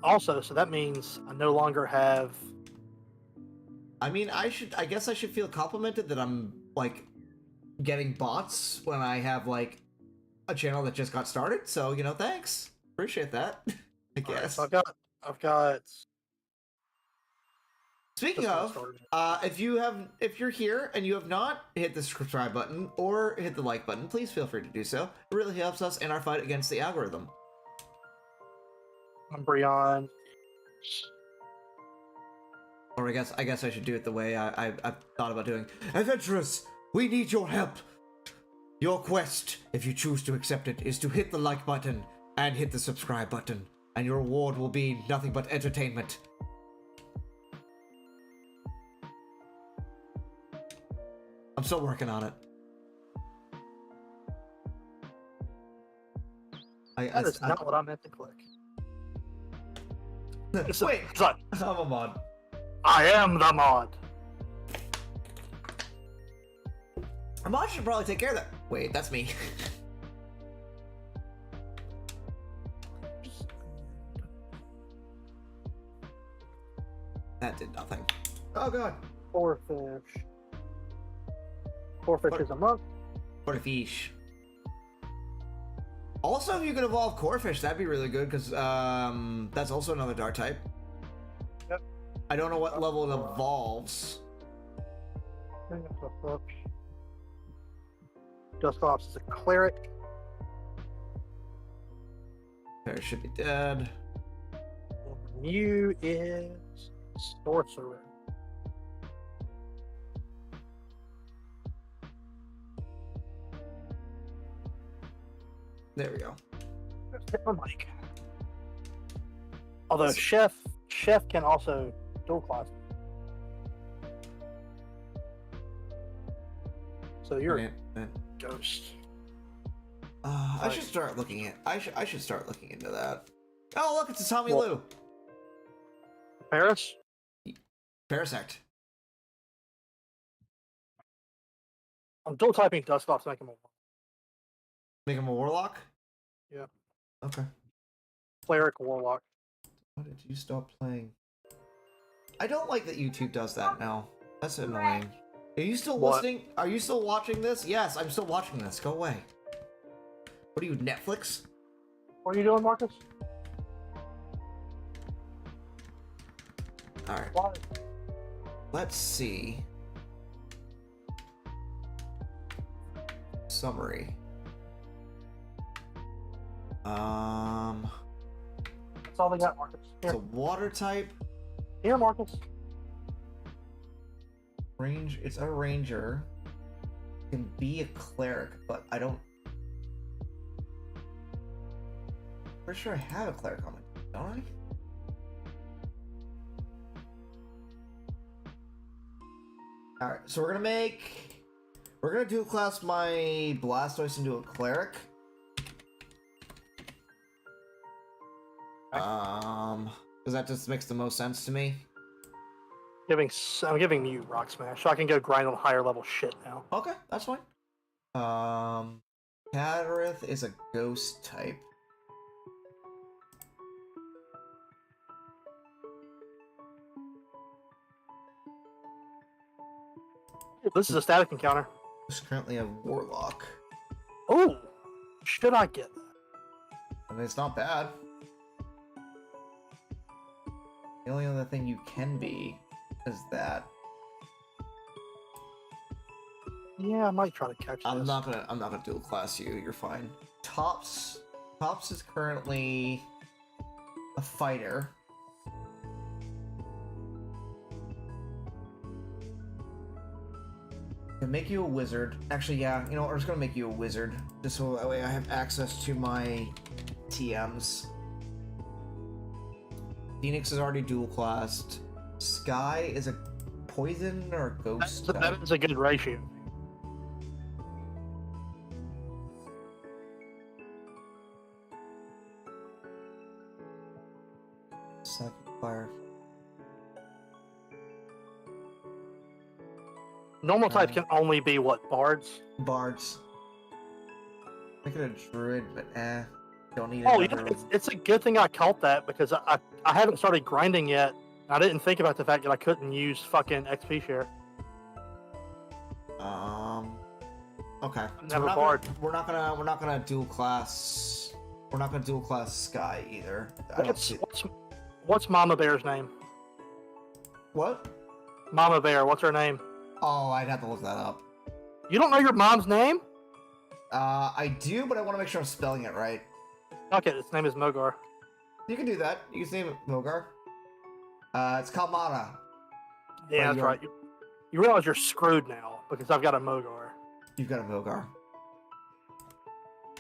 Also, so that means I no longer have... I mean, I guess I should feel complimented that I'm, like, getting bots when I have, like, a channel that just got started. So, you know, thanks. Appreciate that, I guess. Right, so I've got... Speaking of, if you're here and you have not hit the subscribe button or hit the like button, please feel free to do so. It really helps us in our fight against the algorithm. Umbreon. Or I guess I should do it the way I've thought about doing. Adventurers, we need your help. Your quest, if you choose to accept it, is to hit the like button and hit the subscribe button, and your reward will be nothing but entertainment. I'm still working on it. That is not what I meant to click. Wait, I'm a mod. I am the mod. A mod should probably take care of that. Wait, that's me. That did nothing. Oh god. Corphish. Corphish is a monk. Corphish. Also, if you could evolve Corphish, that'd be really good, because that's also another dark type. Yep. I don't know what level it evolves. Dusclops is a cleric. There should be dead. You is sorcerer. There we go. Hit my mic. Although Chef can also dual class. So you're a ghost. I should start looking at. I should start looking into that. Oh look, it's a Tommy What? Lou. Paris? Parasect. I'm dual typing Dusclops to make him a Make him a warlock? Yeah. Okay. Cleric warlock. Why did you stop playing? I don't like that YouTube does that now. That's annoying. Are you still listening? Are you still watching this? Yes, I'm still watching this. Go away. What are you, Netflix? What are you doing, Marcus? Alright. Why? Let's see. Summary. That's all they got, Marcus. Here, It's a water type. here, Marcus. Range. It's a ranger. Can be a cleric, but I don't. Pretty sure I have a cleric on my team, don't I? Alright, so we're gonna dual class my Blastoise into a cleric. Because that just makes the most sense to me. I'm giving you Rock Smash, so I can go grind on higher level shit now. Okay, that's fine. Catarith is a ghost type. This is a static encounter. It's currently a warlock. Oh, should I get that? I mean, it's not bad. The only other thing you can be is that. Yeah, I might try to catch this. I'm not gonna dual class you. You're fine. Tops is currently a fighter. Can make you a wizard. Actually, yeah. You know what? We're just gonna make you a wizard, just so that way I have access to my TMs. Phoenix is already dual classed. Sky is a poison or a ghost. That is a good ratio. Sapphire. Normal types can only be what? Bards? Bards. Make it a druid, but don't need Oh, another. yeah, it's a good thing I caught that because I haven't started grinding yet. I didn't think about the fact that I couldn't use fucking XP share. Okay. Never bard. We're not gonna dual class. We're not gonna dual class Sky either. What's Mama Bear's name? What? Mama Bear. What's her name? Oh, I'd have to look that up. You don't know your mom's name? I do, but I want to make sure I'm spelling it right. Okay, its name is Mogar. You can do that. You can name it Mogar. It's Kalmana. Yeah, that's right. You realize you're screwed now because I've got a Mogar. You've got a Mogar.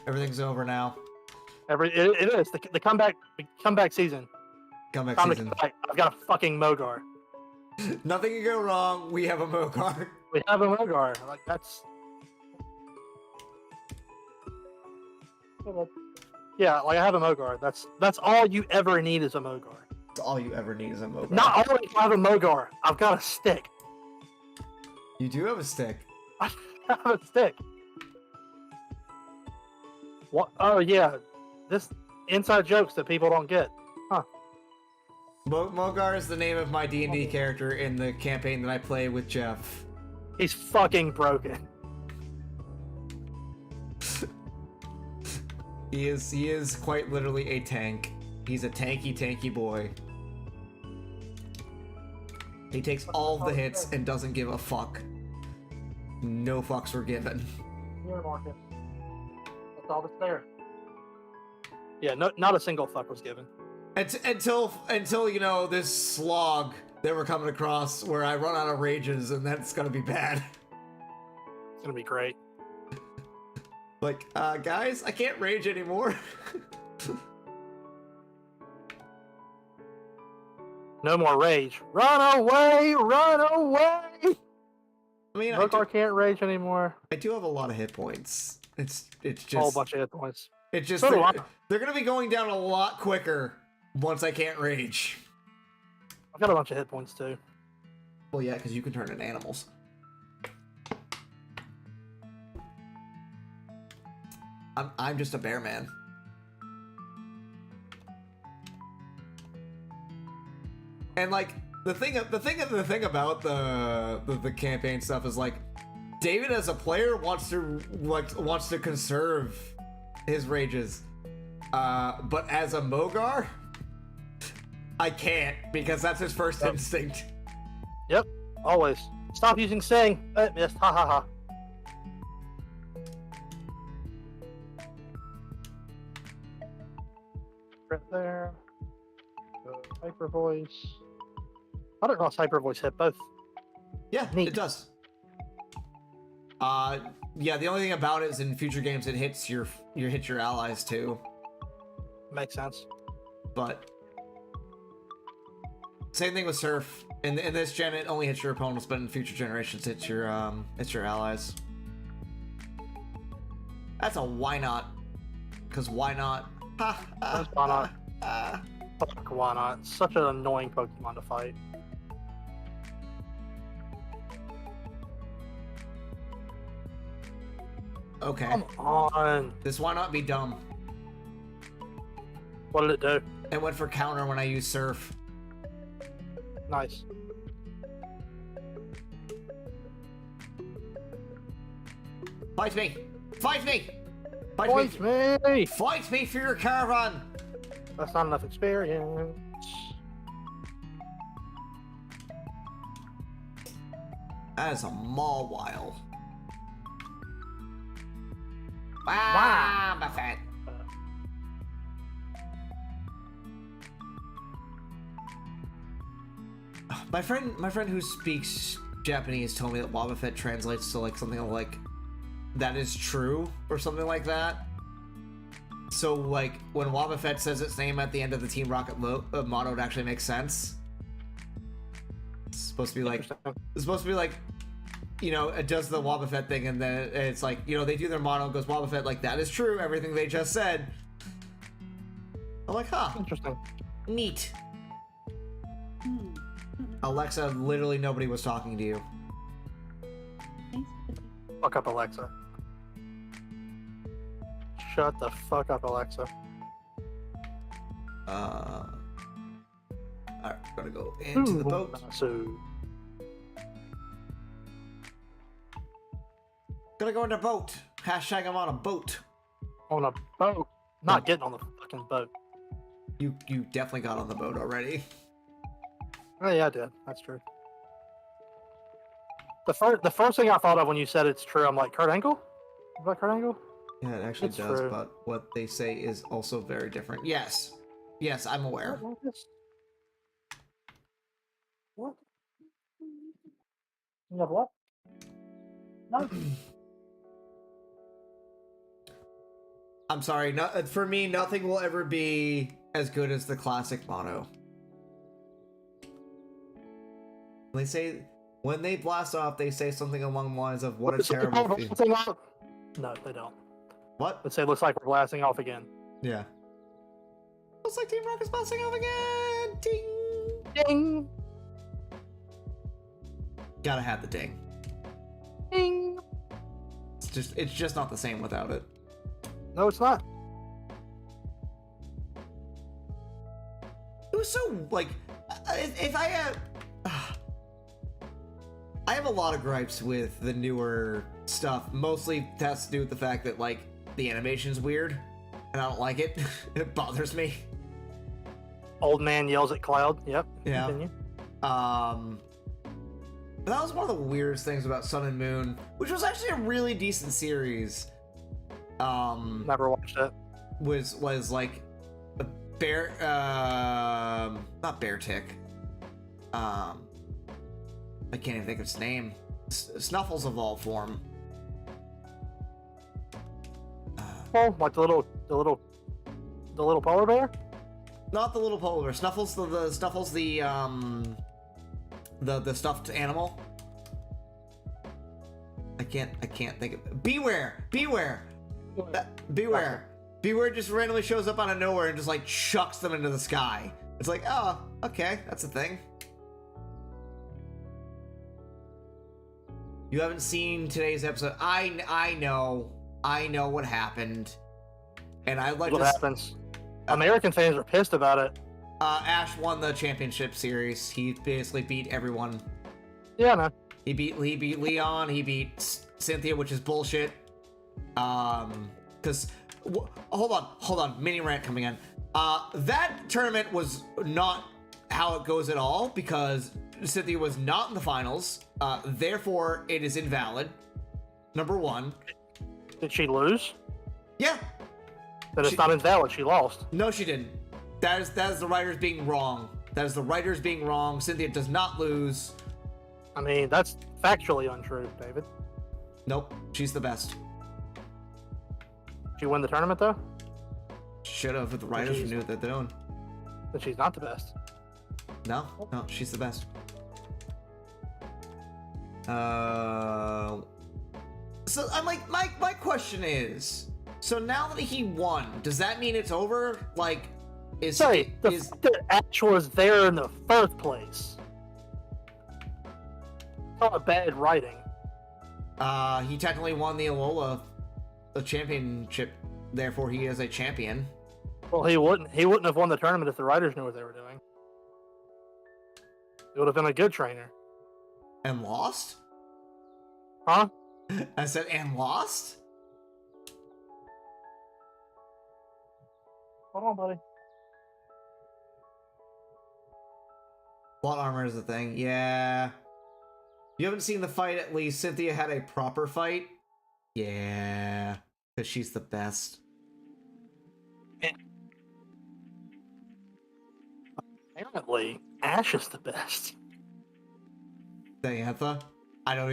Everything's over now. It is the comeback season. Comeback season. I've got a fucking Mogar. Nothing can go wrong. We have a Mogar. We have a Mogar. Like that's. Yeah, like I have a Mogar. That's all you ever need is a Mogar. That's all you ever need is a Mogar. Not only do I have a Mogar, I've got a stick. You do have a stick. I have a stick. What? Oh yeah, this inside jokes that people don't get. Huh. Mogar is the name of my D&D character in the campaign that I play with Geoff. He's fucking broken. He is quite literally a tank. He's a tanky boy. He takes all of the hits and doesn't give a fuck. No fucks were given. Here, Marcus. That's all that's there. Yeah, not a single fuck was given. Until you know, this slog that we're coming across where I run out of rages, and that's gonna be bad. It's gonna be great. Like, guys, I can't rage anymore. No more rage. Run away! Run away! I mean, Rokar can't rage anymore. I do have a lot of hit points. It's just a whole bunch of hit points. It's just So they're gonna be going down a lot quicker once I can't rage. I've got a bunch of hit points too. Well, yeah, because you can turn into animals. I'm just a bear man. And like the thing about the campaign stuff is like David as a player wants to conserve his rages, but as a Mogar, I can't because that's his first instinct. Yep, always. Stop using sing. Missed. Ha ha ha. Right there. Hyper voice. I don't know if hyper voice hit both. Yeah, Neat. It does. Yeah, the only thing about it is in future games it hits your allies too. Makes sense. But same thing with Surf. In this gen it only hits your opponents, but in future generations it's your allies. That's a why not? Because why not? Why not? Fuck, why not? Such an annoying Pokemon to fight. Okay. Come on. This why not be dumb? What did it do? It went for counter when I used Surf. Nice. Fight me! Fight me! Fight me! Fight me for your caravan! That's not enough experience. That is a Mawile. Wow, my fat. My friend who speaks Japanese told me that Wobbuffet translates to like something like that is true or something like that. So like when Wobbuffet says its name at the end of the Team Rocket motto, it actually makes sense. It's supposed to be like, you know, it does the Wobbuffet thing, and then it's like, you know, they do their motto, and goes Wobbuffet, like that is true, everything they just said. I'm like, huh. Interesting. Neat. Alexa, literally nobody was talking to you. Fuck up, Alexa. Shut the fuck up, Alexa. Alright, gotta go into the boat. Gonna go in the boat. Hashtag I'm on a boat. On a boat? Not getting on the fucking boat. You definitely got on the boat already. Oh yeah, I did. That's true. The first thing I thought of when you said it's true, I'm like, Kurt Angle? Is that Kurt Angle? Yeah, it actually does, true. but what they say is also very different. Yes. Yes, I'm aware. What? You have what? No. I'm sorry, for me, nothing will ever be as good as the classic motto. When they blast off, they say something along the lines of, what a terrible feeling. No, they don't. What? Let's say it looks like we're blasting off again. Yeah. Looks like Team Rocket's blasting off again! Ding! Ding! Gotta have the ding. Ding! It's just not the same without it. No, it's not. It was so, like, if I have... I have a lot of gripes with the newer stuff. Mostly has to do with the fact that, like, the animation's weird, and I don't like it. It bothers me. Old man yells at cloud. Yep. Yeah. Continue. That was one of the weirdest things about Sun and Moon, which was actually a really decent series. Never watched it. Was like a bear, not bear tick. I can't even think of its name. Snuffles evolved form. Oh, like the little polar bear? Not the little polar bear. Snuffles Snuffles the stuffed animal. I can't think of. Beware. Beware just randomly shows up out of nowhere and just like chucks them into the sky. It's like, oh, okay, that's a thing. You haven't seen today's episode. I know what happened, and I like. What happens? American fans are pissed about it. Ash won the championship series. He basically beat everyone. Yeah, no. He beat Leon. He beat Cynthia, which is bullshit. Because hold on, mini rant coming in. That tournament was not how it goes at all because Cynthia was not in the finals. Therefore, it is invalid. Number one. Did she lose? Yeah. Then it's not invalid. She lost. No, she didn't. That is the writers being wrong. That is the writers being wrong. Cynthia does not lose. I mean, that's factually untrue, David. Nope, she's the best. Did she win the tournament, though? Should have, if the writers knew what they're doing. But she's not the best. No, she's the best. So I'm like, my question is, so now that he won, does that mean it's over? Like, the Ash was there in the first place. It's not a bad writing. He technically won the Alola championship, therefore he is a champion. Well, he wouldn't have won the tournament if the writers knew what they were doing. He would have been a good trainer. And lost? Huh? I said, and lost? Hold on, buddy. Plot armor is the thing, yeah. You haven't seen the fight, at least. Cynthia had a proper fight? Yeah. Because she's the best. Apparently, Ash is the best. Diantha? I don't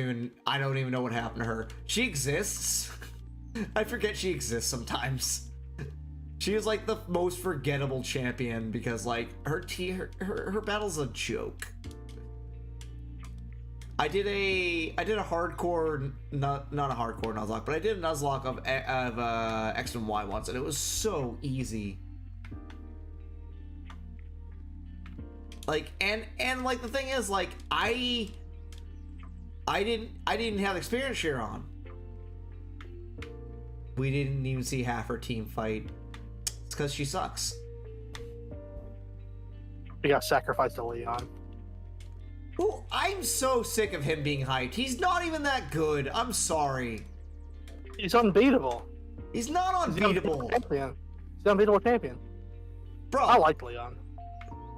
even know what happened to her. She exists? I forget she exists sometimes. She is like the most forgettable champion because like her battle's a joke. I did a hardcore, not a hardcore Nuzlocke, but I did a Nuzlocke of X and Y once, and it was so easy. Like and like the thing is like I didn't have experience share on. We didn't even see half her team fight. It's because she sucks. We got sacrificed to Leon. Ooh, I'm so sick of him being hyped. He's not even that good. I'm sorry. He's unbeatable. He's not unbeatable. He's the unbeatable champion. Bro, I like Leon.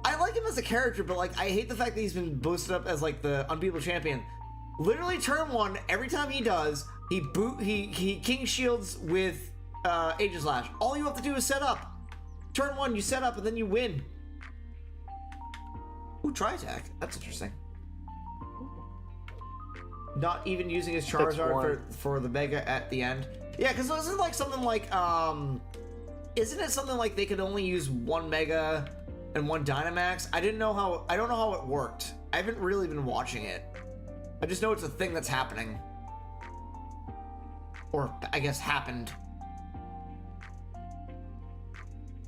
I like him as a character, but like I hate the fact that he's been boosted up as like the unbeatable champion. Literally turn one, every time he does, he king shields with Aegis Lash. All you have to do is set up. Turn one, you set up, and then you win. Ooh, try attack. That's interesting. Not even using his Charizard for the Mega at the end. Yeah, because isn't like something like isn't it something like they could only use one Mega and one Dynamax? I don't know how it worked. I haven't really been watching it. I just know it's a thing that's happening. Or I guess happened.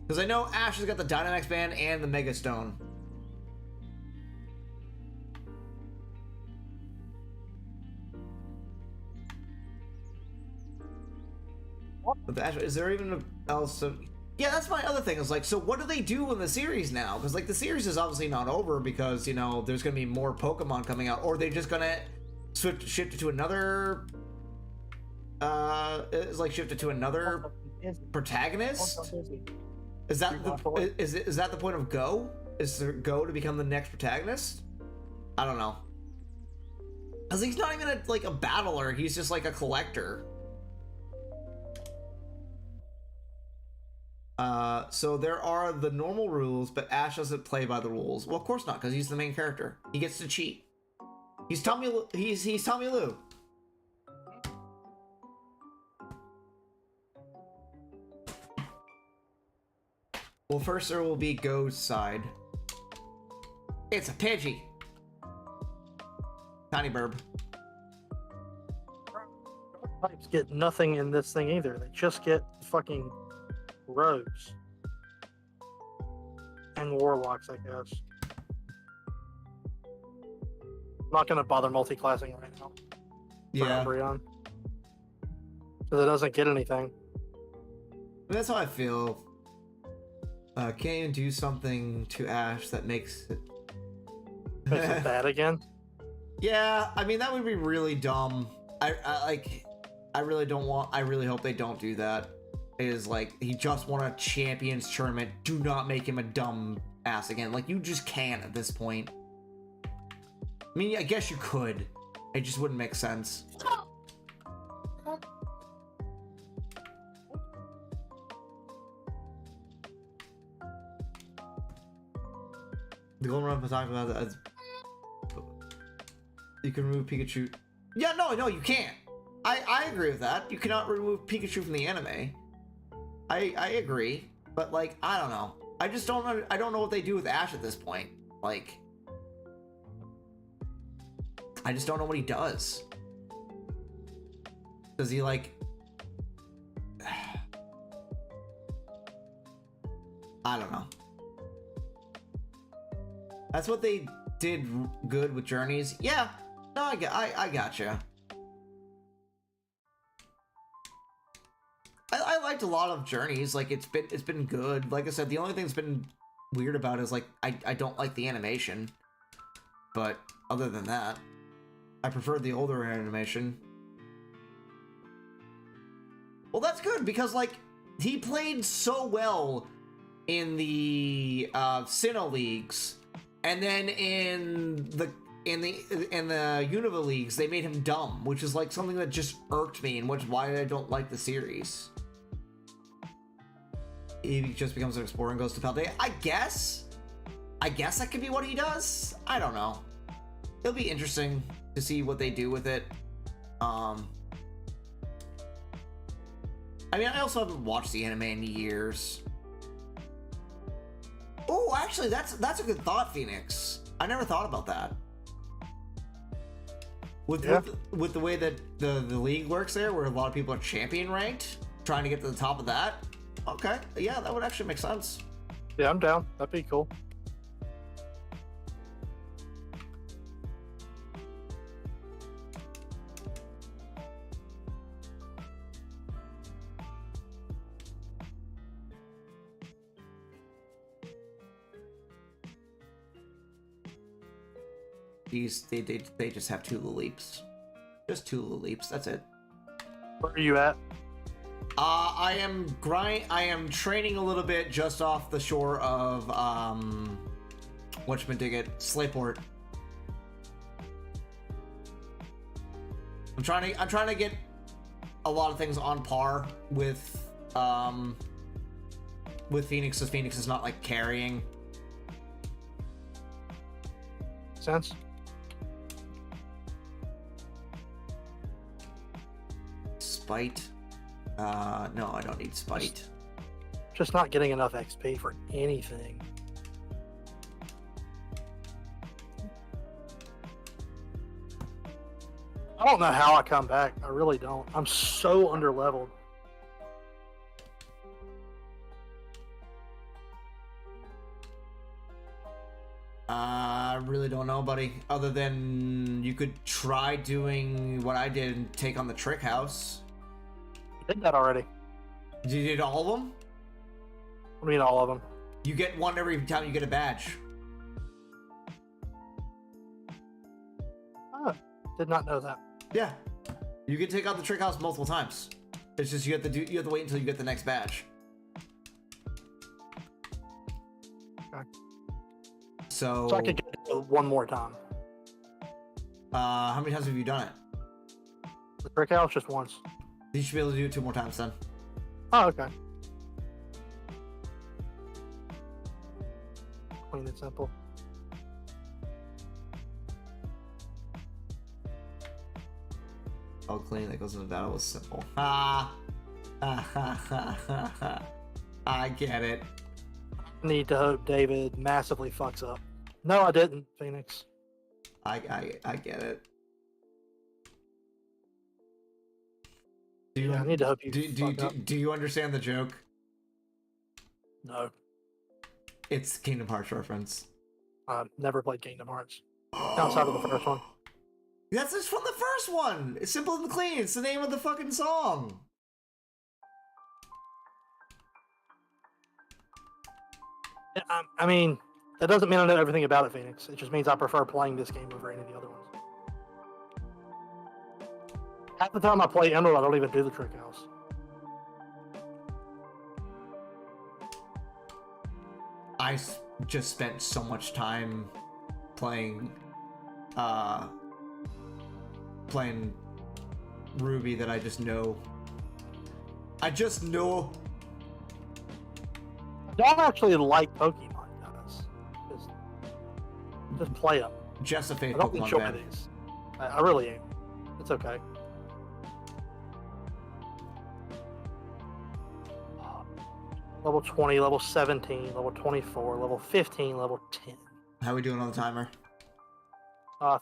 Because I know Ash has got the Dynamax band and the Mega Stone. Is there even else? Yeah, that's my other thing. Is like, so what do they do in the series now? Because like the series is obviously not over because you know there's gonna be more Pokemon coming out, or they're just gonna shift it to another. Shift it to another protagonist. Is that the point of Go? Is there Go to become the next protagonist? I don't know. Because he's not even like a battler, he's just like a collector. So there are the normal rules, but Ash doesn't play by the rules. Well, of course not, because he's the main character. He gets to cheat. He's Tommy Lou. Well, first there will be Go's side. It's a Pidgey. Tiny burb. Types get nothing in this thing either. They just get fucking rogues. And warlocks, I guess. I'm not gonna bother multi-classing right now. Yeah. Because it doesn't get anything. That's how I feel. Can't even do something to Ash that makes it... Makes it bad again? Yeah, I mean, that would be really dumb. I really hope they don't do that. It is like, he just won a Champions tournament. Do not make him a dumb ass again. Like, you just can't at this point. I mean, I guess you could. It just wouldn't make sense. The Golden Run talking about that as you can remove Pikachu. Yeah, no, you can't. I agree with that. You cannot remove Pikachu from the anime. I agree, but like, I don't know. I don't know what they do with Ash at this point. Like, I just don't know what he does. Does he like... I don't know. That's what they did good with Journeys. Yeah, no, I gotcha. I liked a lot of Journeys. Like, it's been good. Like I said, the only thing that's been weird about it is like I don't like the animation. But other than that, I prefer the older animation. Well, that's good because like he played so well in the Sinnoh leagues, and then in the Unova leagues they made him dumb, which is like something that just irked me, and which is why I don't like the series. He just becomes an explorer and goes to Paldea. I guess that could be what he does. I don't know. It'll be interesting to see what they do with it. I mean, I also haven't watched the anime in years. Oh, actually, that's a good thought, Phoenix. I never thought about that. With the way that the league works there, where a lot of people are champion ranked, trying to get to the top of that. Okay, yeah, that would actually make sense. Yeah, I'm down. That'd be cool. They just have two leaps. Just two leaps, that's it. Where are you at? I am training a little bit just off the shore of whatchamadiggit, Slayport. I'm trying to get a lot of things on par with Phoenix, as Phoenix is not like carrying. Sense? Spite. No, I don't need spite. Just not getting enough XP for anything. I don't know how I come back. I really don't. I'm so underleveled. I really don't know, buddy. Other than you could try doing what I did and take on the Trick House. I did that already. You did all of them? What do you mean all of them? You get one every time you get a badge. Oh, did not know that. Yeah, you can take out the Trick House multiple times. It's just you have to wait until you get the next badge. Okay. So I could get it one more time. How many times have you done it? The brick house just once. You should be able to do it 2 more times then. Oh, okay. Plain and simple. Oh, clean that goes into battle was simple. Ah! I get it. Need to hope David massively fucks up. No, I didn't, Phoenix. I get it. I need to hope you fuck up. Do you understand the joke? No. It's Kingdom Hearts reference. I've never played Kingdom Hearts. Outside of the first one. That's just from the first one! It's Simple and Clean, it's the name of the fucking song! I mean, that doesn't mean I know everything about it, Phoenix. It just means I prefer playing this game over any of the other ones. Half the time I play Emerald, I don't even do the trick house. I just spent so much time playing Ruby that I just know. I don't actually like Pokemon, guys. Just play them. Just a faith I don't Pokemon enjoy fan. these. I really am. It's okay. Level 20, level 17, level 24, level 15, level 10. How we doing on the timer?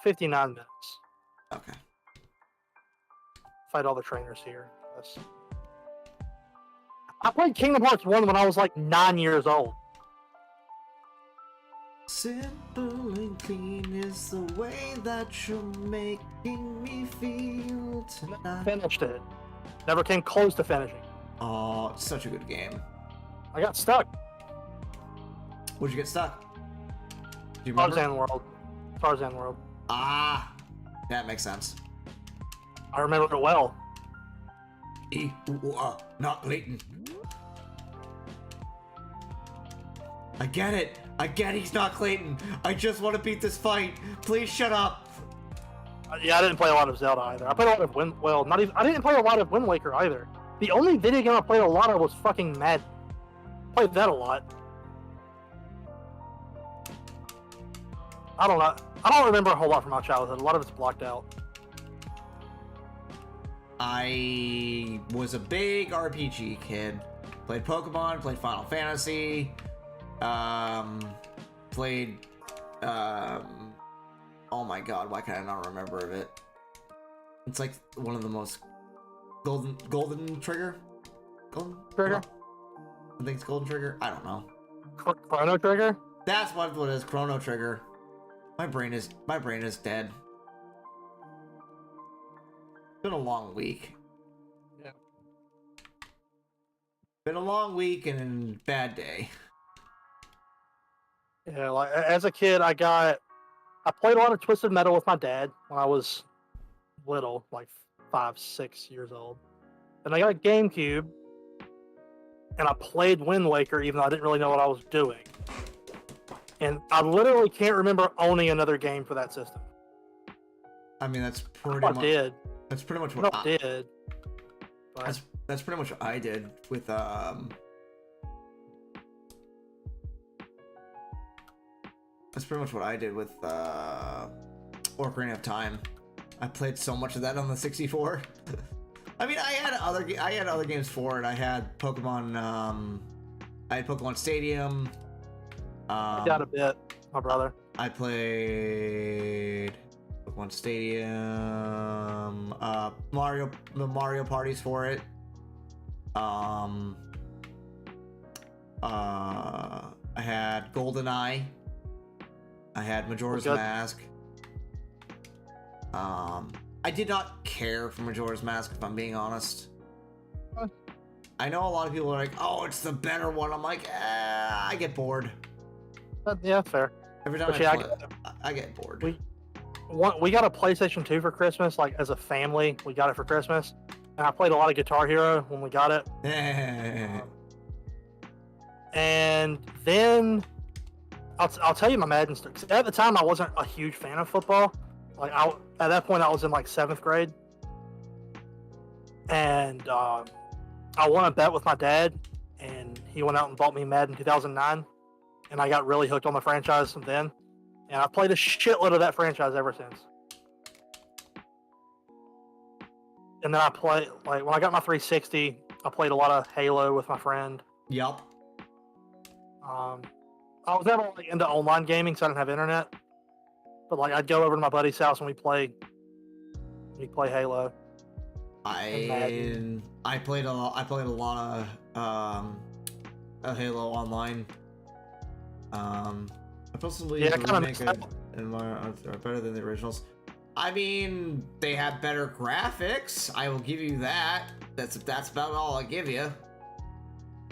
59 minutes. Okay. Fight all the trainers here. Yes. I played Kingdom Hearts 1 when I was like 9 years old. Simple and clean is the way that you're making me feel tonight. Finished it. Never came close to finishing. Oh, it's such a good game. I got stuck. Where'd you get stuck? Do you remember? Tarzan World. Ah, that makes sense. I remember it well. Not Leighton. I get it. He's not Clayton. I just want to beat this fight. Please shut up. Yeah, I didn't play a lot of Zelda either. I played a lot of I didn't play a lot of Wind Waker either. The only video game I played a lot of was fucking Madden. Played that a lot. I don't know. I don't remember a whole lot from my childhood. A lot of it's blocked out. I was a big RPG kid. Played Pokemon, played Final Fantasy, played, oh my god, why can I not remember of it? It's like one of the most Golden Trigger? Golden Trigger? I think it's Golden Trigger? I don't know. Chrono Trigger? That's what it is, Chrono Trigger. My brain is dead. It's been a long week. Yeah. Been a long week and a bad day. Yeah, like as a kid, I played a lot of Twisted Metal with my dad when I was little, like 5, 6 years old. And I got a GameCube, and I played Wind Waker, even though I didn't really know what I was doing. And I literally can't remember owning another game for that system. I mean, that's pretty much. That's pretty much what I did. But that's pretty much what I did with That's pretty much what I did with Ocarina of Time. I played so much of that on the 64. I mean, I had other games for it. I had Pokemon. I had Pokemon Stadium. I got a bit, my brother. I played Pokemon Stadium. The Mario parties for it. I had GoldenEye. I had Majora's Mask. I did not care for Majora's Mask, if I'm being honest. I know a lot of people are like, "Oh, it's the better one." I'm like, I get bored. Yeah, fair. Every time I get bored. We got a PlayStation 2 for Christmas, like as a family. We got it for Christmas, and I played a lot of Guitar Hero when we got it. And then I'll tell you my Madden story. 'Cause at the time, I wasn't a huge fan of football. Like at that point, I was in like 7th grade, and I won a bet with my dad, and he went out and bought me Madden 2009, and I got really hooked on the franchise from then, and I played a shitload of that franchise ever since. And then I played, like, when I got my 360, I played a lot of Halo with my friend. Yep. I was never like into online gaming, so I didn't have internet. But like, I'd go over to my buddy's house and we'd play Halo. I played a lot of Halo online. I possibly remake it are better than the originals. I mean, they have better graphics. I will give you that. That's about all I give you.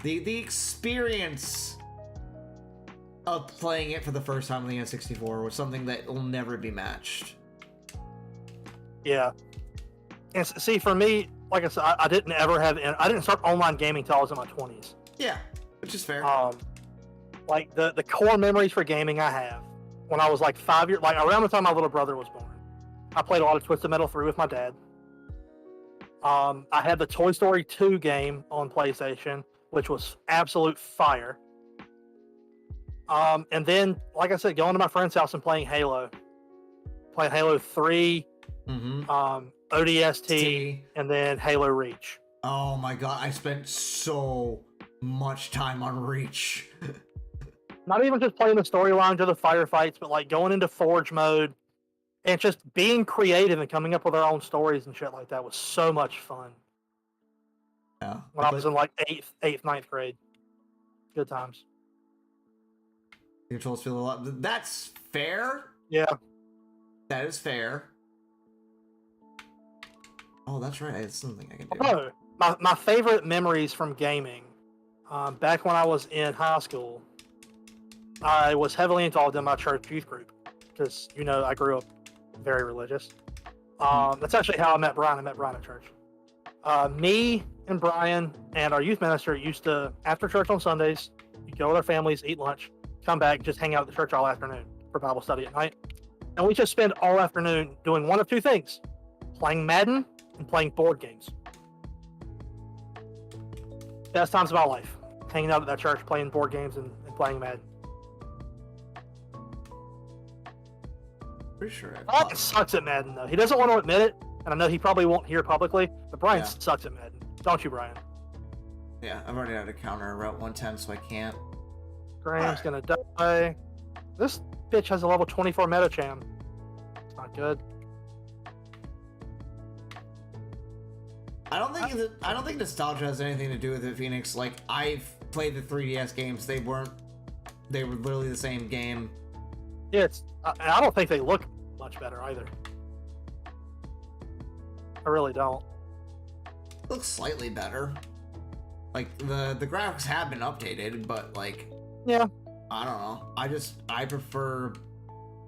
The experience of playing it for the first time on the N64 was something that will never be matched. Yeah. And see, for me, like I said, I didn't start online gaming until I was in my 20s. Yeah, which is fair. Like the core memories for gaming I have when I was like 5 years, like around the time my little brother was born. I played a lot of Twisted Metal 3 with my dad. I had the Toy Story 2 game on PlayStation, which was absolute fire. And then, like I said, going to my friend's house and playing Halo. Playing Halo 3, ODST, and then Halo Reach. Oh my god, I spent so much time on Reach. Not even just playing the storylines or the firefights, but like going into Forge mode and just being creative and coming up with our own stories and shit like that was so much fun. Yeah. When I was in like 8th, 9th grade. Good times. The controls feel a lot. That's fair. Yeah. That is fair. Oh, that's right. It's something I can do. Oh, my favorite memories from gaming. Back when I was in high school, I was heavily involved in my church youth group because, you know, I grew up very religious. That's actually how I met Brian. I met Brian at church. Me and Brian and our youth minister used to, after church on Sundays, we'd go with our families, eat lunch, come back, just hang out at the church all afternoon for Bible study at night. And we just spend all afternoon doing one of two things: playing Madden and playing board games. Best times of my life. Hanging out at that church, playing board games and playing Madden. Pretty sure Brian sucks at Madden, though. He doesn't want to admit it, and I know he probably won't hear publicly, but Brian sucks at Madden. Don't you, Brian? Yeah, I've already had a counter Route 110, so I can't. Graham's gonna die. This bitch has a level 24 Metacham. It's not good. I don't think nostalgia has anything to do with it, Phoenix. Like, I've played the 3DS games. They were literally the same game. Yeah, I don't think they look much better either. I really don't. It looks slightly better. Like, the graphics have been updated, but like, yeah, I don't know. I prefer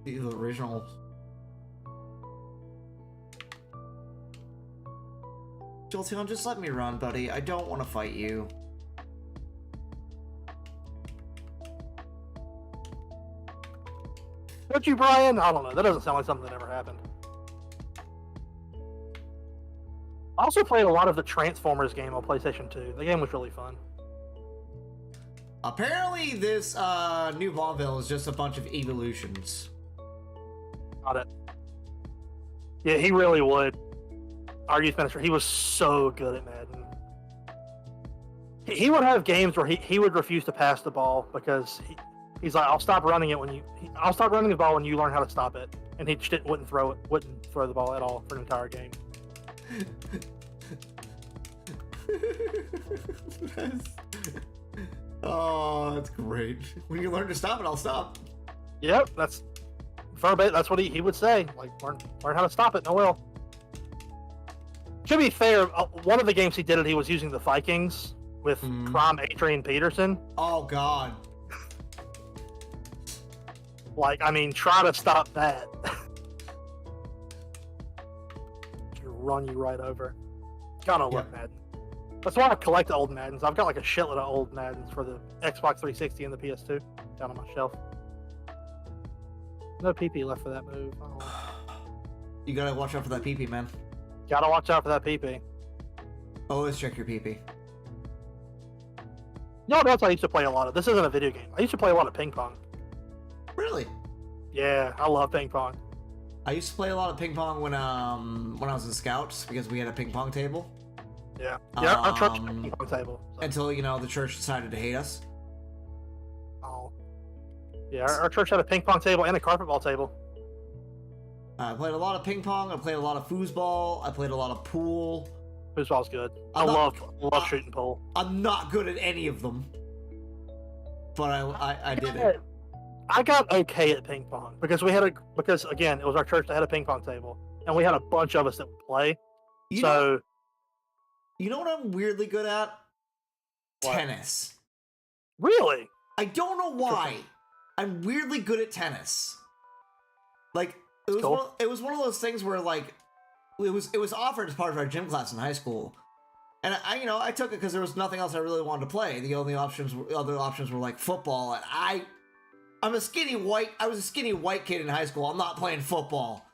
the originals. Jolteon, just let me run, buddy. I don't want to fight you. Would you, Brian? I don't know. That doesn't sound like something that ever happened. I also played a lot of the Transformers game on PlayStation 2. The game was really fun. Apparently, this new Vauville is just a bunch of evolutions. Got it. Yeah, he really would. Our youth minister, he was so good at Madden. He would have games where he would refuse to pass the ball because he's like, I'll stop running it I'll stop running the ball when you learn how to stop it. And he just wouldn't throw the ball at all for an entire game. That's great. When you learn to stop it, I'll stop. Yep, that's what he would say. Like, learn how to stop it, and I will. To be fair, one of the games he did it, he was using the Vikings with Prime Adrian Peterson. Oh God. Like, I mean, try to stop that. Run you right over. Gotta love Madden. That's why I collect old Maddens. I've got like a shitload of old Maddens for the Xbox 360 and the PS2 down on my shelf. No PP left for that move. Oh. You gotta watch out for that pee-pee, man. Gotta watch out for that pee-pee. Always check your pee-pee. No, that's I used to play a lot of. This isn't a video game. I used to play a lot of ping pong. Really? Yeah, I love ping pong. I used to play a lot of ping pong when I was in Scouts because we had a ping pong table. Yeah. Yeah, our church had a ping pong table. So. Until, you know, the church decided to hate us. Oh. Yeah, our church had a ping pong table and a carpet ball table. I played a lot of ping pong. I played a lot of foosball. I played a lot of pool. Foosball's good. I love shooting pool. I'm not good at any of them, but I did it. I got okay at ping pong because again, it was our church that had a ping pong table, and we had a bunch of us that would play. You know what I'm weirdly good at? What? Tennis. Really? I don't know why. I'm weirdly good at tennis. Like it was one of those things where like it was offered as part of our gym class in high school, and I took it because there was nothing else I really wanted to play. The other options were like football, and I was a skinny white kid in high school. I'm not playing football.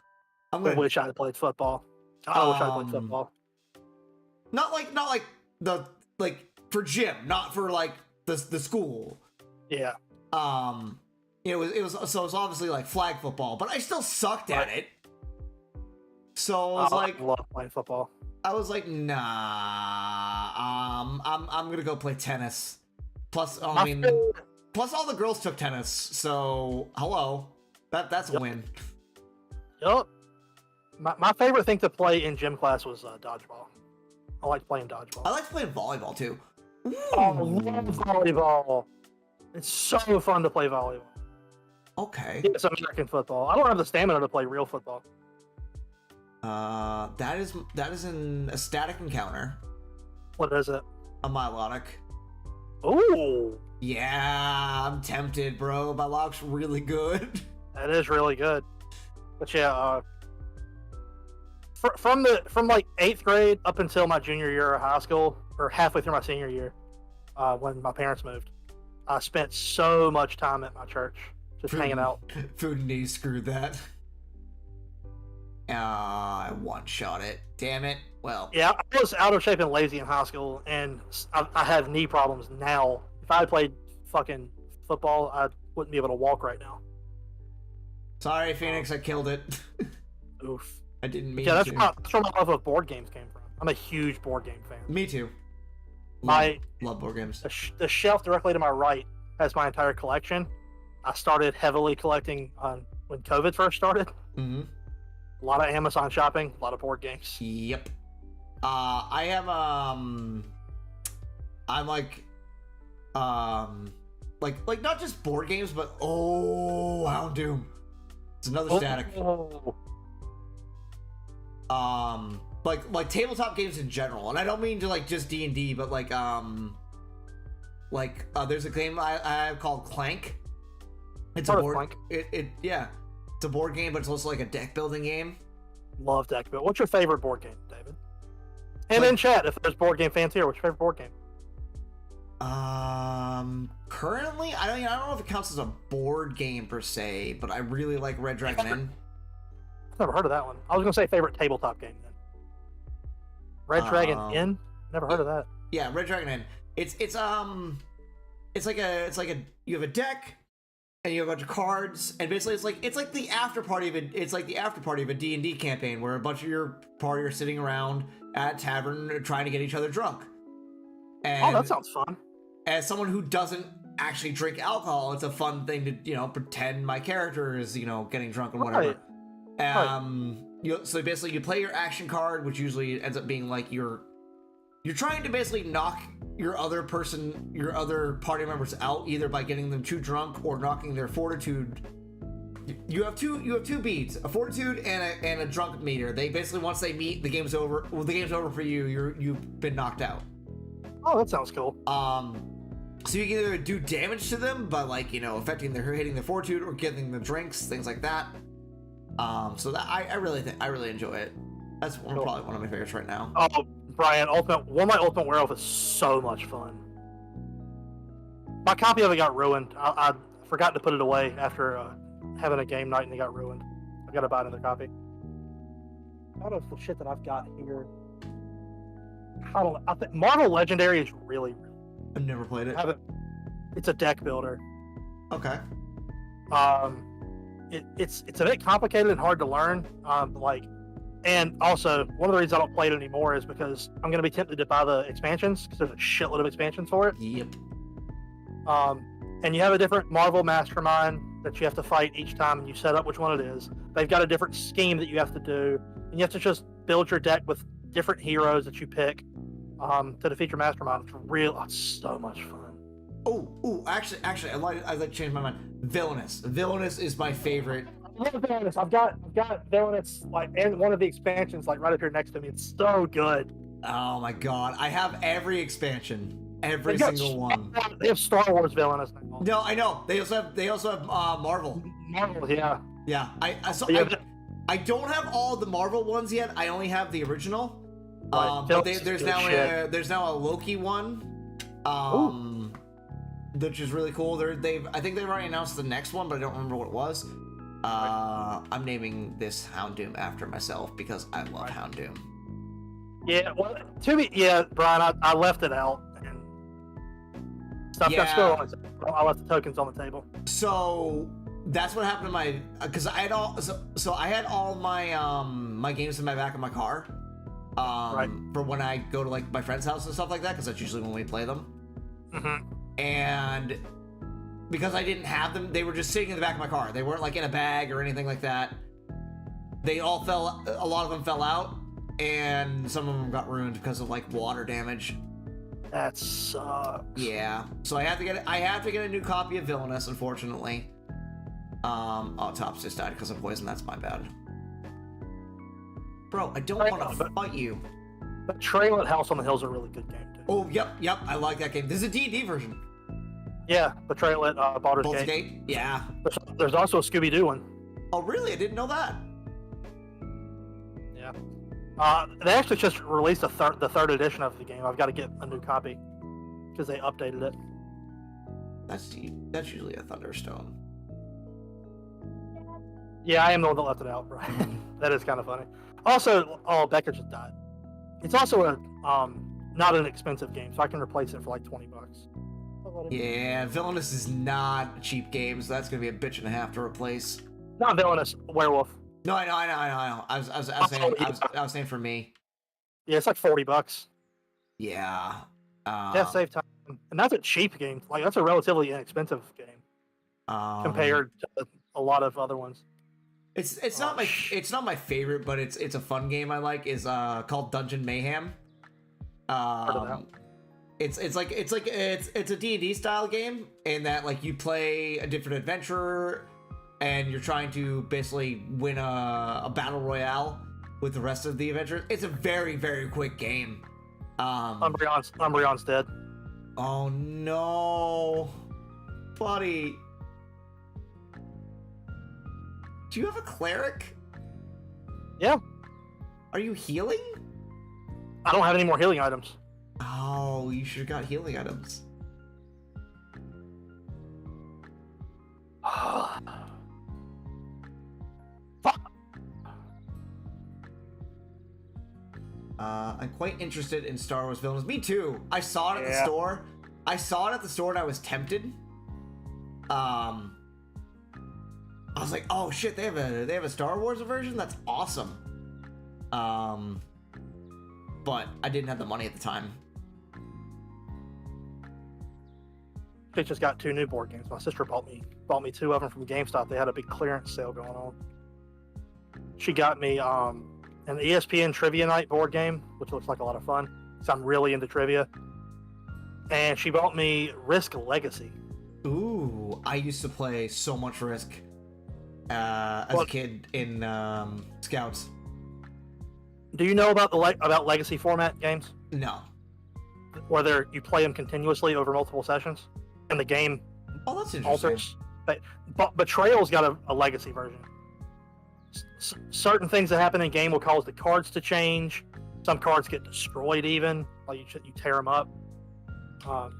I wish I had played football. I wish I had played football. Not like for gym, not for like the school. Yeah. It was obviously like flag football, but I still sucked at it. So I love playing football. I was like, nah. I'm gonna go play tennis. Plus all the girls took tennis, so hello. That's a win. Yup. My favorite thing to play in gym class was dodgeball. I liked playing dodgeball. I liked playing volleyball too. Ooh. Oh, I love volleyball. It's so fun to play volleyball. Okay. It's American football. I don't have the stamina to play real football. That is a static encounter. What is it? A Milotic. Ooh. Yeah, I'm tempted, bro. My lock's really good. That is really good. But yeah, from like 8th grade up until my junior year of high school, or halfway through my senior year, when my parents moved, I spent so much time at my church just hanging out. Food and knees screwed that. I one-shot it. Damn it. Well. Yeah, I was out of shape and lazy in high school, and I have knee problems now. If I had played fucking football, I wouldn't be able to walk right now. Sorry, Phoenix, I killed it. Oof. I didn't mean that's to. That's where my love of board games came from. I'm a huge board game fan. Me too. Love board games. The shelf directly to my right has my entire collection. I started heavily collecting when COVID first started. Mm-hmm. A lot of Amazon shopping, a lot of board games. Yep. I have I'm like not just board games, but Houndoom. It's another static. Like tabletop games in general, and I don't mean to like just D&D, but there's a game I have called Clank. It's a board. Clank. It's a board game, but it's also like a deck building game. Love deck building. What's your favorite board game, David? And in chat, if there's board game fans here, what's your favorite board game? Currently, I don't know if it counts as a board game per se, but I really like Red Dragon Inn. I've never heard of that one. I was gonna say favorite tabletop game then. Red Dragon Inn? Never heard of that. Yeah, Red Dragon Inn. It's like you have a deck and you have a bunch of cards, and basically it's like the after party of a D&D campaign where a bunch of your party are sitting around at a tavern trying to get each other drunk. And that sounds fun. As someone who doesn't actually drink alcohol, it's a fun thing to pretend my character is getting drunk and whatever. Right. So basically you play your action card, which usually ends up being like you're trying to basically knock your other party members out, either by getting them too drunk or knocking their fortitude. You have two beats, a fortitude and a drunk meter. They basically, once they meet, the game's over. Well, the game's over for you. You've been knocked out. Oh, that sounds cool. So you can either do damage to them by hitting their fortitude, or giving them drinks, things like that. So that I really enjoy it. That's probably one of my favorites right now. Oh, Brian, one of my Ultimate Werewolf is so much fun. My copy of it got ruined. I forgot to put it away after having a game night, and it got ruined. I gotta buy another copy. out of the shit that I've got here, I think Marvel Legendary is really. I've never played it. It's a deck builder. Okay. It's a bit complicated and hard to learn. And also one of the reasons I don't play it anymore is because I'm going to be tempted to buy the expansions because there's a shitload of expansions for it. Yep. And you have a different Marvel Mastermind that you have to fight each time, and you set up which one it is. They've got a different scheme that you have to do, and you have to just build your deck with different heroes that you pick to defeat your Mastermind. It's so much fun. Actually, I'd like to change my mind. Villainous is my favorite. I love Villainous. I've got Villainous and one of the expansions right up here next to me. It's so good. Oh my god, I have every expansion. Every single one. They have Star Wars Villainous now. No, I know. They also have Marvel. Marvel, yeah. Yeah, I don't have all the Marvel ones yet. I only have the original. But there's now a Loki one. Which is really cool. I think they've already announced the next one, but I don't remember what it was. I'm naming this Houndoom after myself because I love Houndoom. Yeah, well, Brian, I left it out. I left the tokens on the table. So that's what happened to my, because I had all my my games in my back of my car, for when I go to my friend's house and stuff like that, because that's usually when we play them. Mm-hmm. And because I didn't have them, they were just sitting in the back of my car. They weren't in a bag or anything like that. A lot of them fell out, and some of them got ruined because of water damage. That sucks. Yeah, so I have to get a new copy of Villainous, unfortunately. Tops just died because of poison. That's my bad. Bro, I don't want to fight you. But Trail at House on the Hill is a really good game too. Oh, yep, I like that game. This is a D&D version. Yeah, Betrayal at Baldur's Gate. Yeah. There's also a Scooby-Doo one. Oh, really? I didn't know that. Yeah. They actually just released the third edition of the game. I've got to get a new copy because they updated it. That's usually a Thunderstone. Yeah, I am the one that left it out, right? That is kind of funny. Also, Becker just died. It's also a not an expensive game, so I can replace it for $20. Yeah, Villainous is not a cheap game, so that's gonna be a bitch and a half to replace. Not Villainous, Werewolf. No, I know. I was saying for me. Yeah, it's $40. Yeah. Save time, and that's a cheap game. That's a relatively inexpensive game compared to a lot of other ones. It's not my favorite, but it's a fun game I like. Is called Dungeon Mayhem. It's a D&D style game in that you play a different adventurer and you're trying to basically win a battle royale with the rest of the adventurers. It's a very, very quick game. Umbreon's dead. Oh no, buddy. Do you have a cleric? Yeah. Are you healing? I don't have any more healing items. Oh, you should have got healing items. Fuck. I'm quite interested in Star Wars Villains. Me too. I saw it at the store. And I was tempted. I was like, oh shit, they have a Star Wars version? That's awesome. But I didn't have the money at the time. They just got 2 new board games. My sister bought me 2 of them from GameStop. They had a big clearance sale going on. She got me an ESPN Trivia Night board game, which looks like a lot of fun, because I'm really into trivia. And she bought me Risk Legacy. Ooh, I used to play so much Risk as a kid in Scouts. Do you know about about legacy format games? No. Where you play them continuously over multiple sessions, and the game that's interesting. alters. But Betrayal's got a legacy version. Certain things that happen in game will cause the cards to change. Some cards get destroyed, even you tear them up. Hold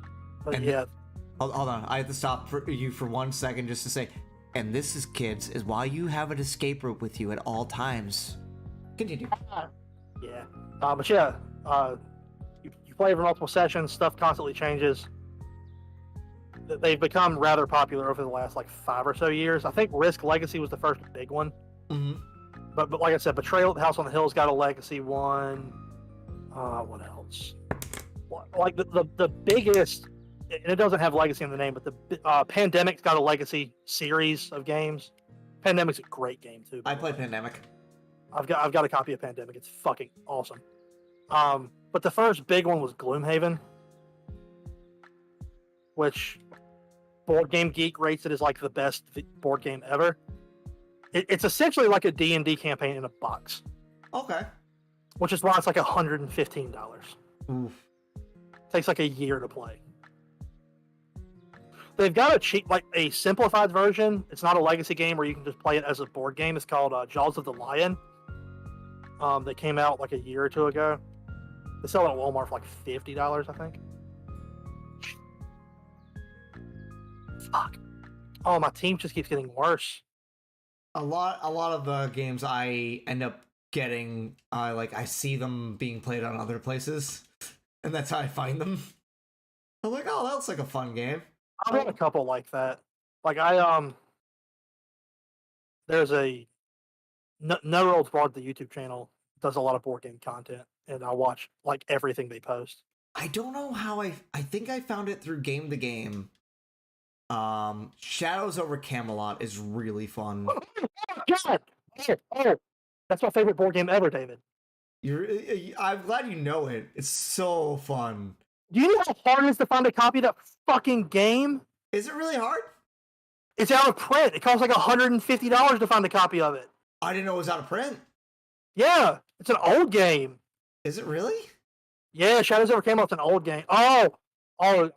on, I have to stop you for 1 second just to say, and this is, kids, is why you have an escape rope with you at all times. Continue. Yeah. But yeah, you play over multiple sessions, stuff constantly changes. They've become rather popular over the last like 5 or so years. I think Risk Legacy was the first big one. Mm-hmm. But like I said, Betrayal at the House on the Hill's got a legacy one. What else? Like the biggest, and it doesn't have legacy in the name, but the Pandemic's got a legacy series of games. Pandemic's a great game too. I played Pandemic. I've got a copy of Pandemic. It's fucking awesome. But the first big one was Gloomhaven, which Board Game Geek rates it as like the best board game ever. It's essentially like a D&D campaign in a box. Okay. Which is why it's like $115. Oof. Takes like a year to play. They've got a cheap, like a simplified version. It's not a legacy game where you can just play it as a board game. It's called Jaws of the Lion. They came out like a year or two ago. They sell it at Walmart for like $50, I think. Fuck. Oh, my team just keeps getting worse. A lot of the games I end up getting, I see them being played on other places, and that's how I find them. I'm like, oh, that looks like a fun game. I've had a couple like that. Like there's a No Rolls Barred, the YouTube channel, does a lot of board game content, and I watch like everything they post. I don't know how I think I found it through Game to Game. Shadows over Camelot is really fun. Oh God! Oh, that's my favorite board game ever, David. I'm glad you know it. It's so fun. Do you know how hard it is to find a copy of that fucking game? Is it really hard? It's out of print. It costs like $150 to find a copy of it. I didn't know it was out of print. Yeah, it's an old game. Is it really? Yeah, Shadows over Camelot's an old game. Oh, I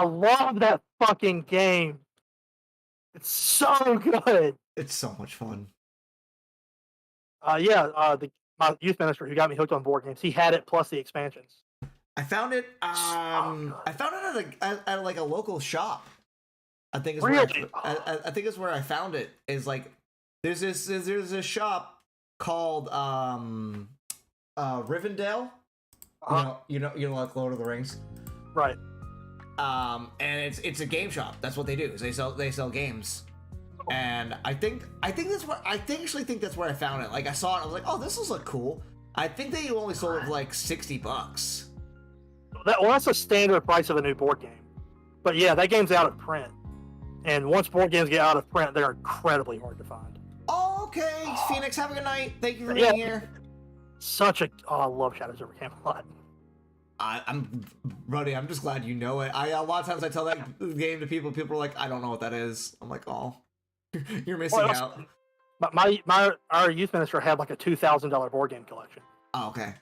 love that fucking game. It's so good. It's so much fun. My youth minister who got me hooked on board games, he had it plus the expansions. I found it. I found it at like a local shop. I think it's really? I think it's where I found it. Is like there's a shop called Rivendell. You know like Lord of the Rings, right? And it's a game shop. That's what they do. Is they sell games. And I actually think that's where I found it. Like I saw it, I was like, oh, this looks like cool. I think they only sold it for like $60. That's a standard price of a new board game. But yeah, that game's out of print. And once board games get out of print, they're incredibly hard to find. Oh, okay. Phoenix, have a good night. Thank you for being here. I love Shadows over Camelot. I'm just glad you know it. A lot of times I tell that game to people are like, I don't know what that is. I'm like, oh, you're missing out. Our youth minister had like a $2,000 board game collection. Oh, okay.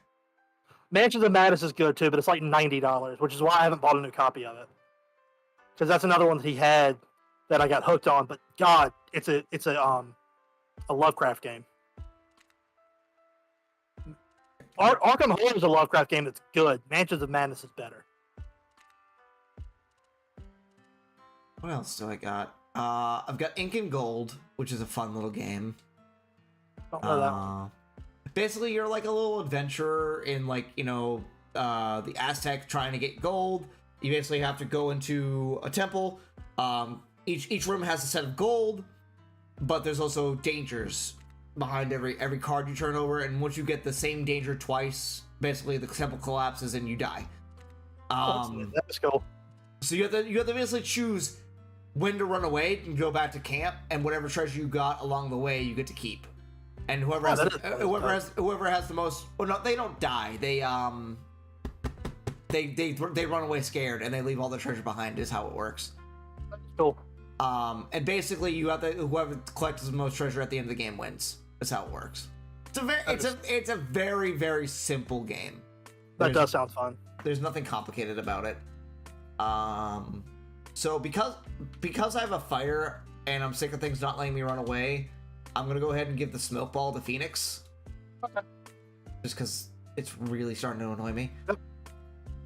Mansions of Madness is good too, but it's like $90, which is why I haven't bought a new copy of it. Because that's another one that he had that I got hooked on. But God, it's a Lovecraft game. Arkham Horror is a Lovecraft game that's good. Mansions of Madness is better. What else do I got? I've got Ink and Gold, which is a fun little game. Don't know that one. Basically, you're like a little adventurer in like, the Aztec trying to get gold. You basically have to go into a temple. Each room has a set of gold, but there's also dangers behind every card you turn over, and once you get the same danger twice, basically the temple collapses and you die. That's cool. So you have to basically choose when to run away and go back to camp, and whatever treasure you got along the way you get to keep. And whoever has the most, well, no, they don't die. They run away scared and they leave all the treasure behind. Is how it works. That's cool. And basically whoever collects the most treasure at the end of the game wins. That's how it works. It's a very, very simple game. That does sound fun. There's nothing complicated about it. So because I have a fire and I'm sick of things not letting me run away, I'm gonna go ahead and give the smoke ball to Phoenix. Okay. Just because it's really starting to annoy me. Yep.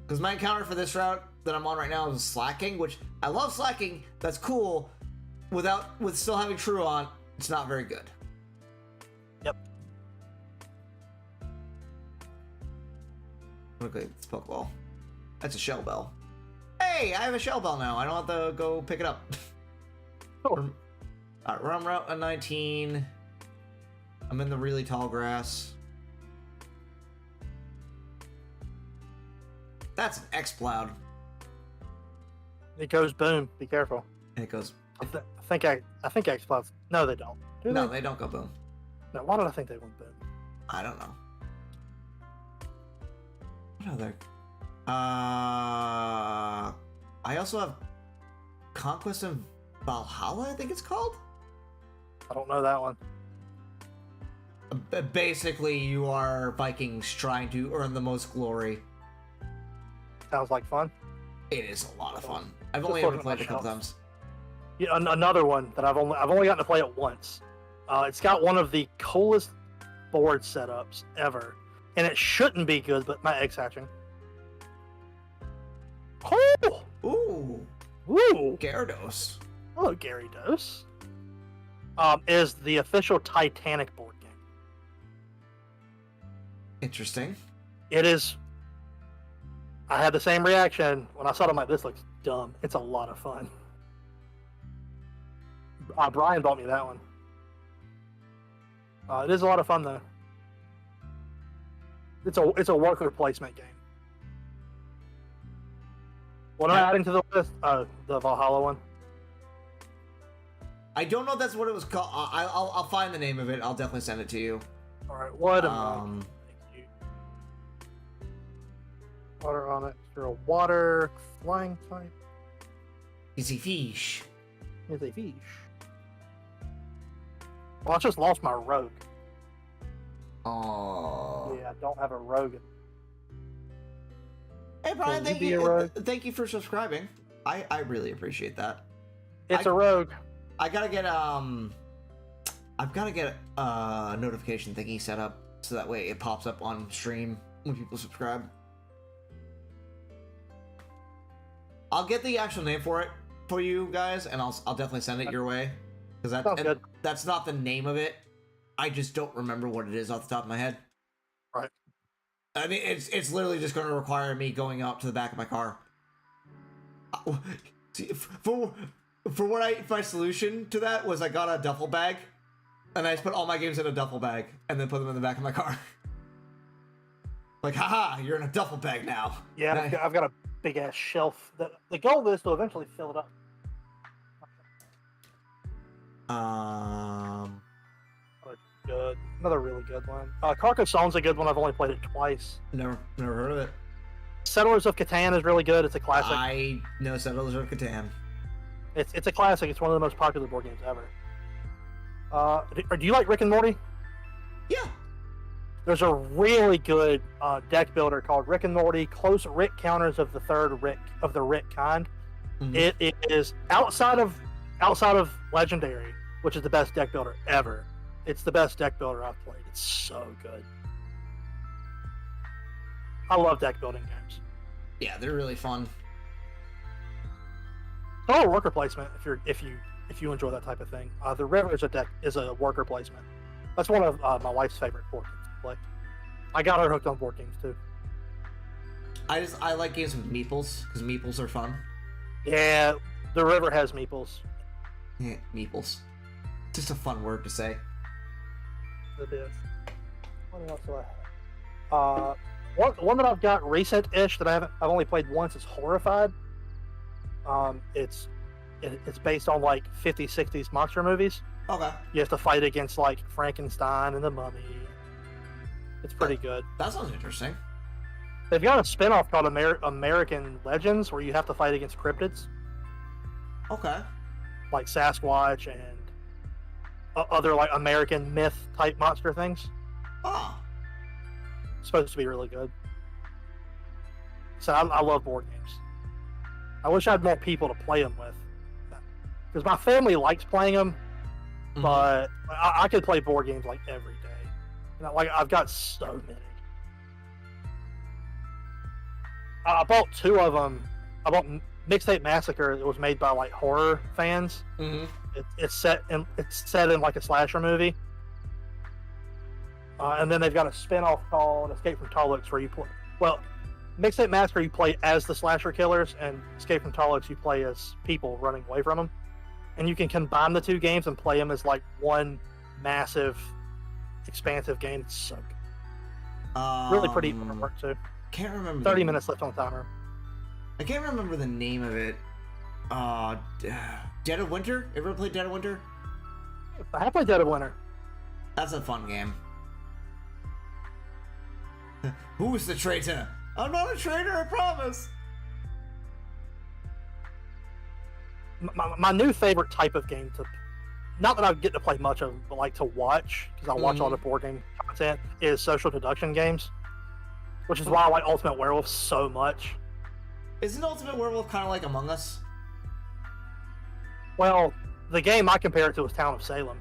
Because my encounter for this route that I'm on right now is slacking, which I love slacking. That's cool. With still having true on, it's not very good. Yep. Okay, it's Pokeball. That's a shell bell. Hey, I have a shell bell now. I don't have to go pick it up. Oh. Alright, we're on Route 19. I'm in the really tall grass. That's an X-Cloud. It goes boom. Be careful. And it goes... I think X-Clouds... No, they don't. No, they don't go boom. No, why did I think they went boom? I don't know. What other? I also have Conquest of Valhalla, I think it's called? I don't know that one. Basically, you are Vikings trying to earn the most glory. Sounds like fun. It is a lot of fun. I've only ever played it a couple times. Yeah, another one that I've only gotten to play it once. It's got one of the coolest board setups ever, and it shouldn't be good, but my egg's hatching. Oh! Ooh! Ooh! Gyarados. Hello, Gyarados. Is the official Titanic board game. Interesting. It is. I had the same reaction when I saw it. I'm like, this looks dumb. It's a lot of fun. Brian bought me that one. It is a lot of fun though. It's a worker placement game. What am I adding to the list? The Valhalla one. I don't know if that's what it was called. I'll find the name of it. I'll definitely send it to you. All right. What am I? Thank you. Water on it. You're a water flying type. Is a fish. Is a fish. Well, I just lost my rogue. Oh. Yeah, I don't have a rogue. Hey Brian, thank you for subscribing. I really appreciate that. It's a rogue. I've got to get a notification thingy set up so that way it pops up on stream when people subscribe. I'll get the actual name for it for you guys, and I'll definitely send it your way because that's not the name of it. I just don't remember what it is off the top of my head. Right. I mean, it's literally just going to require me going out to the back of my car. My solution to that was I got a duffel bag, and I just put all my games in a duffel bag, and then put them in the back of my car. Like, haha, you're in a duffel bag now. Yeah, I've got a big ass shelf. The goal is to eventually fill it up. Good. Another really good one. Carcassone's a good one. I've only played it twice. Never heard of it. Settlers of Catan is really good. It's a classic. I know Settlers of Catan. It's a classic. It's one of the most popular board games ever. Do you like Rick and Morty? Yeah. There's a really good deck builder called Rick and Morty: Close Rick Counters of the Third Rick of the Rick Kind. Mm-hmm. It is outside of Legendary, which is the best deck builder ever. It's the best deck builder I've played. It's so good. I love deck building games. Yeah, they're really fun. Oh, worker placement. If you enjoy that type of thing, the River is a worker placement. That's one of my wife's favorite board games to play. I got her hooked on board games too. I like games with meeples because meeples are fun. Yeah, the River has meeples. Yeah, meeples. Just a fun word to say. It is. What else do I have? One that I've got recent-ish that I've only played once is Horrified. It's based on like 50s, 60s monster movies. Okay. You have to fight against like Frankenstein and the Mummy. It's pretty good. That sounds interesting. They've got a spin-off called American Legends where you have to fight against cryptids. Okay. Like Sasquatch and other like American myth type monster things. Oh. It's supposed to be really good. So I love board games. I wish I had more people to play them with. Because my family likes playing them, mm-hmm. but I could play board games like every day. Like I've got so many. I bought two of them. I bought Mixtape Massacre. It was made by like horror fans. Mm-hmm. It's set in like a slasher movie. And then they've got a spin-off called Escape from Tallux where you play. Well, Mixtape Massacre, you play as the slasher killers, and Escape from Tarkov, you play as people running away from them. And you can combine the two games and play them as like one massive, expansive game. It's so good. Really pretty work too. Can't remember. 30 minutes left on the timer. I can't remember the name of it. Dead of Winter? Ever played Dead of Winter? I have played Dead of Winter. That's a fun game. Who's the traitor? I'm not a traitor, I promise. My new favorite type of game to, not that I get to play much of them, but like to watch, because I watch all the board game content, is social deduction games, which is why I like Ultimate Werewolf so much. Isn't Ultimate Werewolf kind of like Among Us? Well, the game I compare it to is Town of Salem.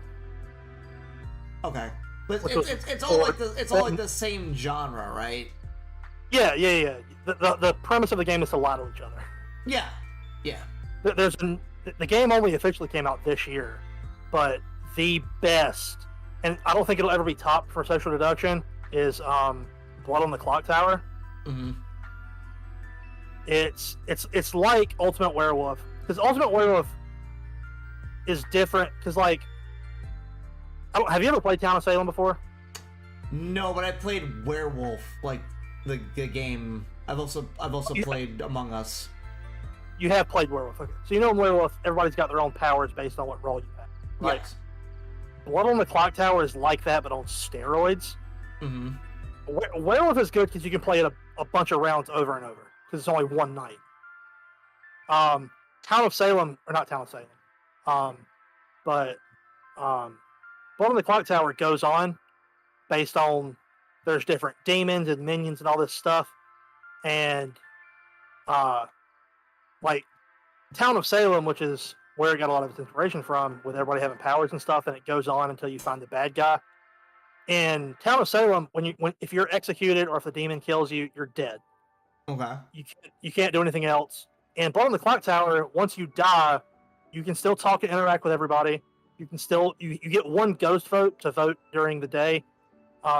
Okay, but it's all like the same genre, right? Yeah. The premise of the game is to lie to each other. Yeah. The game only officially came out this year, but the best, and I don't think it'll ever be topped for social deduction, is Blood on the Clock Tower. Mm-hmm. It's like Ultimate Werewolf, because Ultimate Werewolf is different. Because like, have you ever played Town of Salem before? No, but I played Werewolf, like the game. I've also played Among Us. You have played Werewolf. Okay. So you know in Werewolf, everybody's got their own powers based on what role you have. Right? Yes. Blood on the Clock Tower is like that, but on steroids. Mm-hmm. Werewolf is good because you can play it a bunch of rounds over and over, because it's only one night. Town of Salem, or not Town of Salem, but Blood on the Clock Tower goes on based on, there's different demons and minions and all this stuff, and like Town of Salem, which is where it got a lot of its inspiration from, with everybody having powers and stuff, and it goes on until you find the bad guy. In Town of Salem, if you're executed or if the demon kills you, you're dead. Okay. You can't do anything else. In Blood on the Clock Tower, once you die, you can still talk and interact with everybody. You can still you get one ghost vote to vote during the day.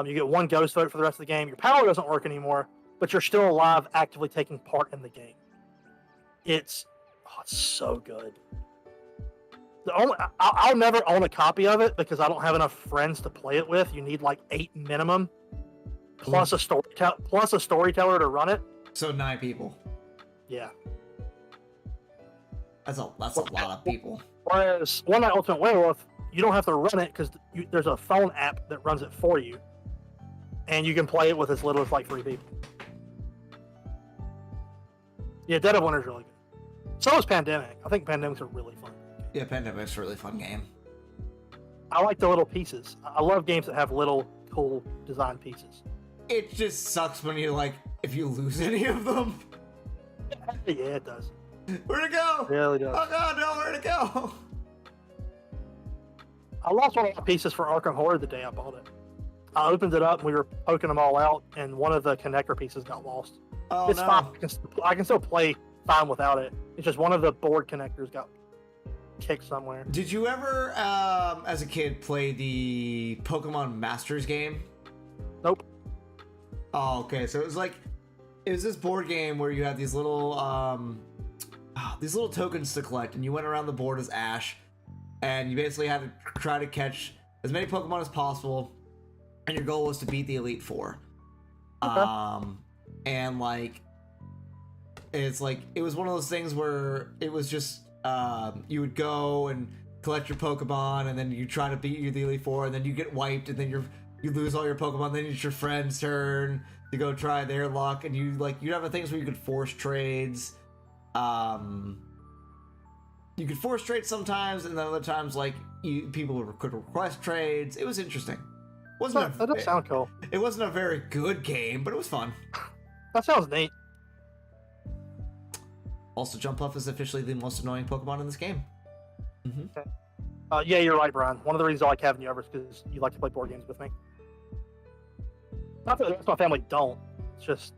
You get one ghost vote for the rest of the game. Your power doesn't work anymore, but you're still alive, actively taking part in the game. It's so good. I'll never own a copy of it because I don't have enough friends to play it with. You need like 8 minimum, plus a storyteller to run it. So 9 people. Yeah. That's a lot of people. Whereas One Night Ultimate Werewolf, you don't have to run it because there's a phone app that runs it for you, and you can play it with as little as like 3 people. Yeah, Dead of Winter is really good. So is Pandemic. I think Pandemic's a really fun game. Yeah, Pandemic's a really fun game. I like the little pieces. I love games that have little cool design pieces. It just sucks when you if you lose any of them. Yeah, it does. Where'd it go? It really does. Oh god, no, where'd it go? I lost one of my pieces for Arkham Horror the day I bought it. I opened it up and we were poking them all out, and one of the connector pieces got lost. Oh, it's no. fine. I can still play fine without it. It's just one of the board connectors got kicked somewhere. Did you ever, as a kid, play the Pokemon Masters game? Nope. Oh, okay. So it was this board game where you had these little tokens to collect, and you went around the board as Ash, and you basically had to try to catch as many Pokemon as possible, and your goal was to beat the Elite Four. Okay. And it was one of those things where it was just you would go and collect your Pokemon, and then you try to beat the Elite Four, and then you get wiped, and then you lose all your Pokemon. Then it's your friend's turn to go try their luck, and you'd have things where you could force trades. You could force trades sometimes, and then other times people could request trades. It was interesting. That does sound cool. It wasn't a very good game, but it was fun. That sounds neat. Also, Jumpluff is officially the most annoying Pokemon in this game. Mm-hmm. Okay. Yeah, you're right, Brian. One of the reasons I like having you over is because you like to play board games with me. Not that the rest of my family don't. It's just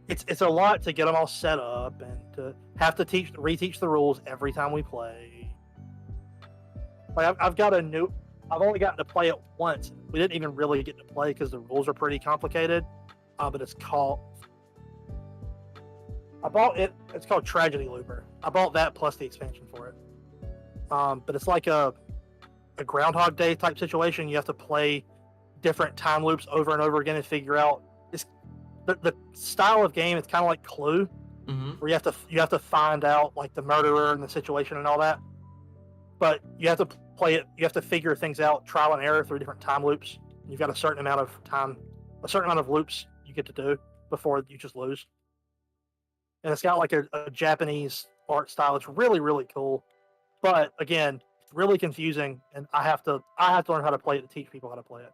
it's a lot to get them all set up and to have to reteach the rules every time we play. I've only gotten to play it once. We didn't even really get to play because the rules are pretty complicated. But it's called I bought it. It's called Tragedy Looper. I bought that plus the expansion for it. But it's like a Groundhog Day type situation. You have to play different time loops over and over again and figure out. It's the style of game. It's kind of like Clue, where you have to find out like the murderer and the situation and all that. But you have to play it. You have to figure things out, trial and error through different time loops. You've got a certain amount of time, a certain amount of loops you get to do before you just lose. And it's got like a Japanese art style. It's really, really cool. But again, it's really confusing, and I have to learn how to play it to teach people how to play it.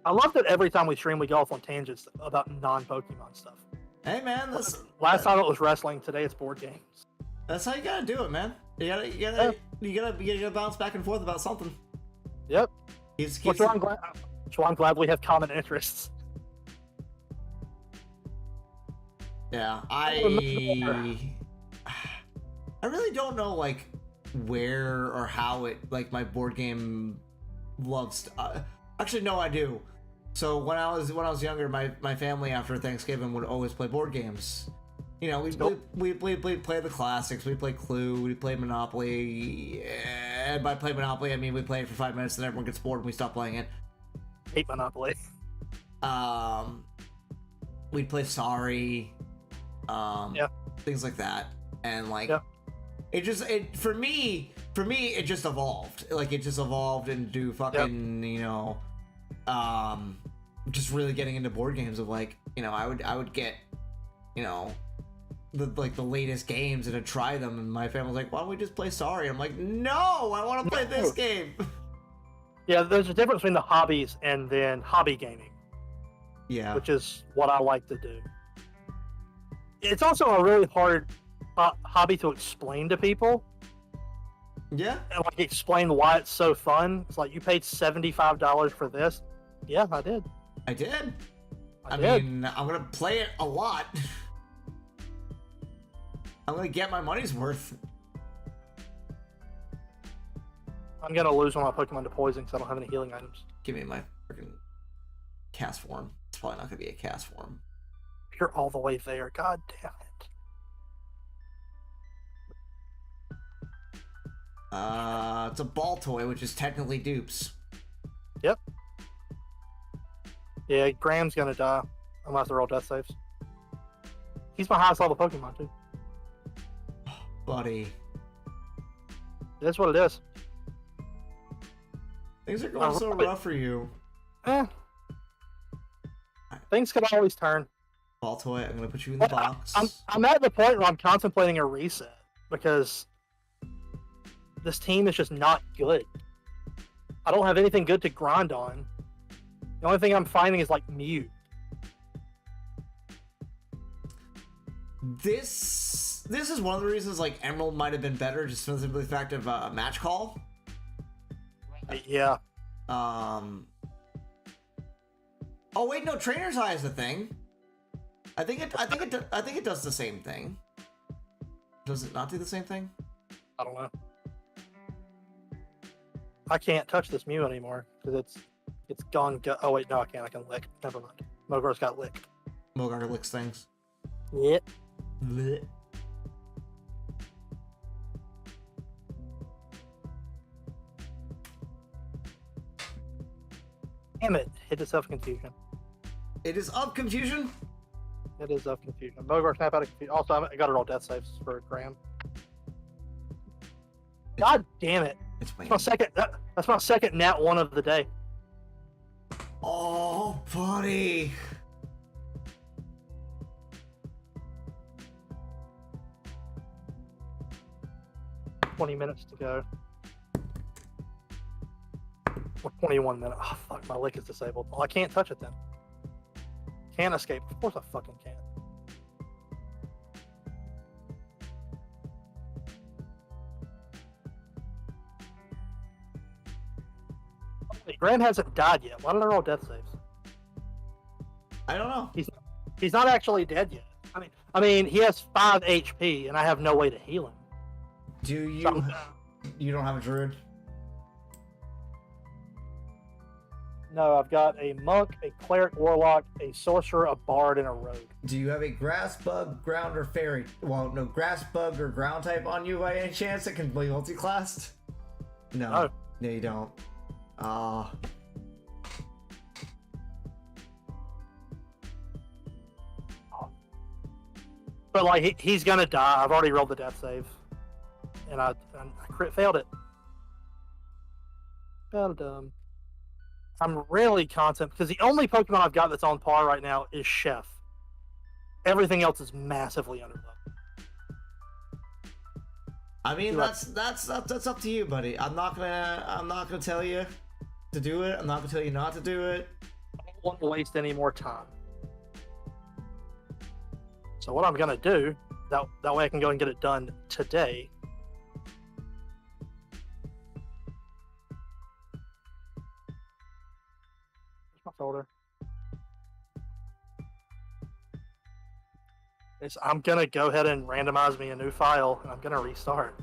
I love that every time we stream, we go off on tangents about non-Pokemon stuff. Hey man, last time it was wrestling. Today it's board games. That's how you gotta do it, man. You gotta bounce back and forth about something. Yep. That's why I'm glad we have common interests. Yeah, I really don't know like where or how it like my board game loves. Actually, no, I do. So when I was younger, my family after Thanksgiving would always play board games. You know, we'd play the classics. We'd play Clue. We'd play Monopoly. And by play Monopoly, I mean we play it for 5 minutes, and everyone gets bored, and we stop playing it. Hate Monopoly. We'd play Sorry. Things like that, and like for me it just evolved. Like it just evolved into fucking just really getting into board games of like I would get the latest games and I'd try them, and my family was like, why don't we just play Sorry? I'm like, no, I want to play this game. Yeah, there's a difference between the hobbies and then hobby gaming. Yeah, which is what I like to do. It's also a really hard hobby to explain to people. Yeah. And like explain why it's so fun. It's like, you paid $75 for this. Yeah, I did. I did. I mean, I'm gonna play it a lot. I'm gonna get my money's worth. I'm gonna lose one of my Pokemon to poison because I don't have any healing items. Give me my freaking cast form. It's probably not gonna be a cast form. You're all the way there. God damn it. It's a ball toy, which is technically dupes. Yep. Yeah, Graham's gonna die. I'm gonna have to roll death saves. He's my highest level Pokemon, too. Buddy. That's what it is. Things are going so rough for you. Things could always turn. Ball toy, I'm gonna put you in the box. I'm at the point where I'm contemplating a reset because this team is just not good. I don't have anything good to grind on. The only thing I'm finding is like Mew. This is one of the reasons like Emerald might have been better, just for the fact of match call. Yeah. Oh wait, no, Trainer's Eye is a thing. I think it does the same thing. Does it not do the same thing? I don't know. I can't touch this Mew anymore because it's gone. Oh wait, no, I can't. I can lick. Never mind. Mogar's got lick. Mogar licks things. Yep. Blech. Damn it! Hit itself confusion. It is of confusion. It is of confusion. Mogar snap out of confusion. Also, I got to roll death saves for Graham. God damn it! That's my second. That's my second nat 1 of the day. Oh, buddy. 20 minutes to go. Or 21 minutes. Oh, fuck, my lick is disabled. Well, I can't touch it then. Can't escape. Of course I fucking can. Graham hasn't died yet. Why did I roll death saves? I don't know. He's not actually dead yet. I mean, he has 5 HP, and I have no way to heal him. Do you? You don't have a druid? No, I've got a monk, a cleric, warlock, a sorcerer, a bard, and a rogue. Do you have a grass bug, ground, or fairy? Well, no, grass bug or ground type on you by any chance that can be multi-classed? No. No, you don't. But like he's gonna die. I've already rolled the death save, and I crit failed it. Well done. I'm really content because the only Pokemon I've got that's on par right now is Chef. Everything else is massively underleveled. I mean, that's up to you, buddy. I'm not gonna tell you to do it. I'm not gonna tell you not to do it. I don't want to waste any more time. So what I'm gonna do, that way I can go and get it done today. Where's my folder? I'm gonna go ahead and randomize me a new file, and I'm gonna restart.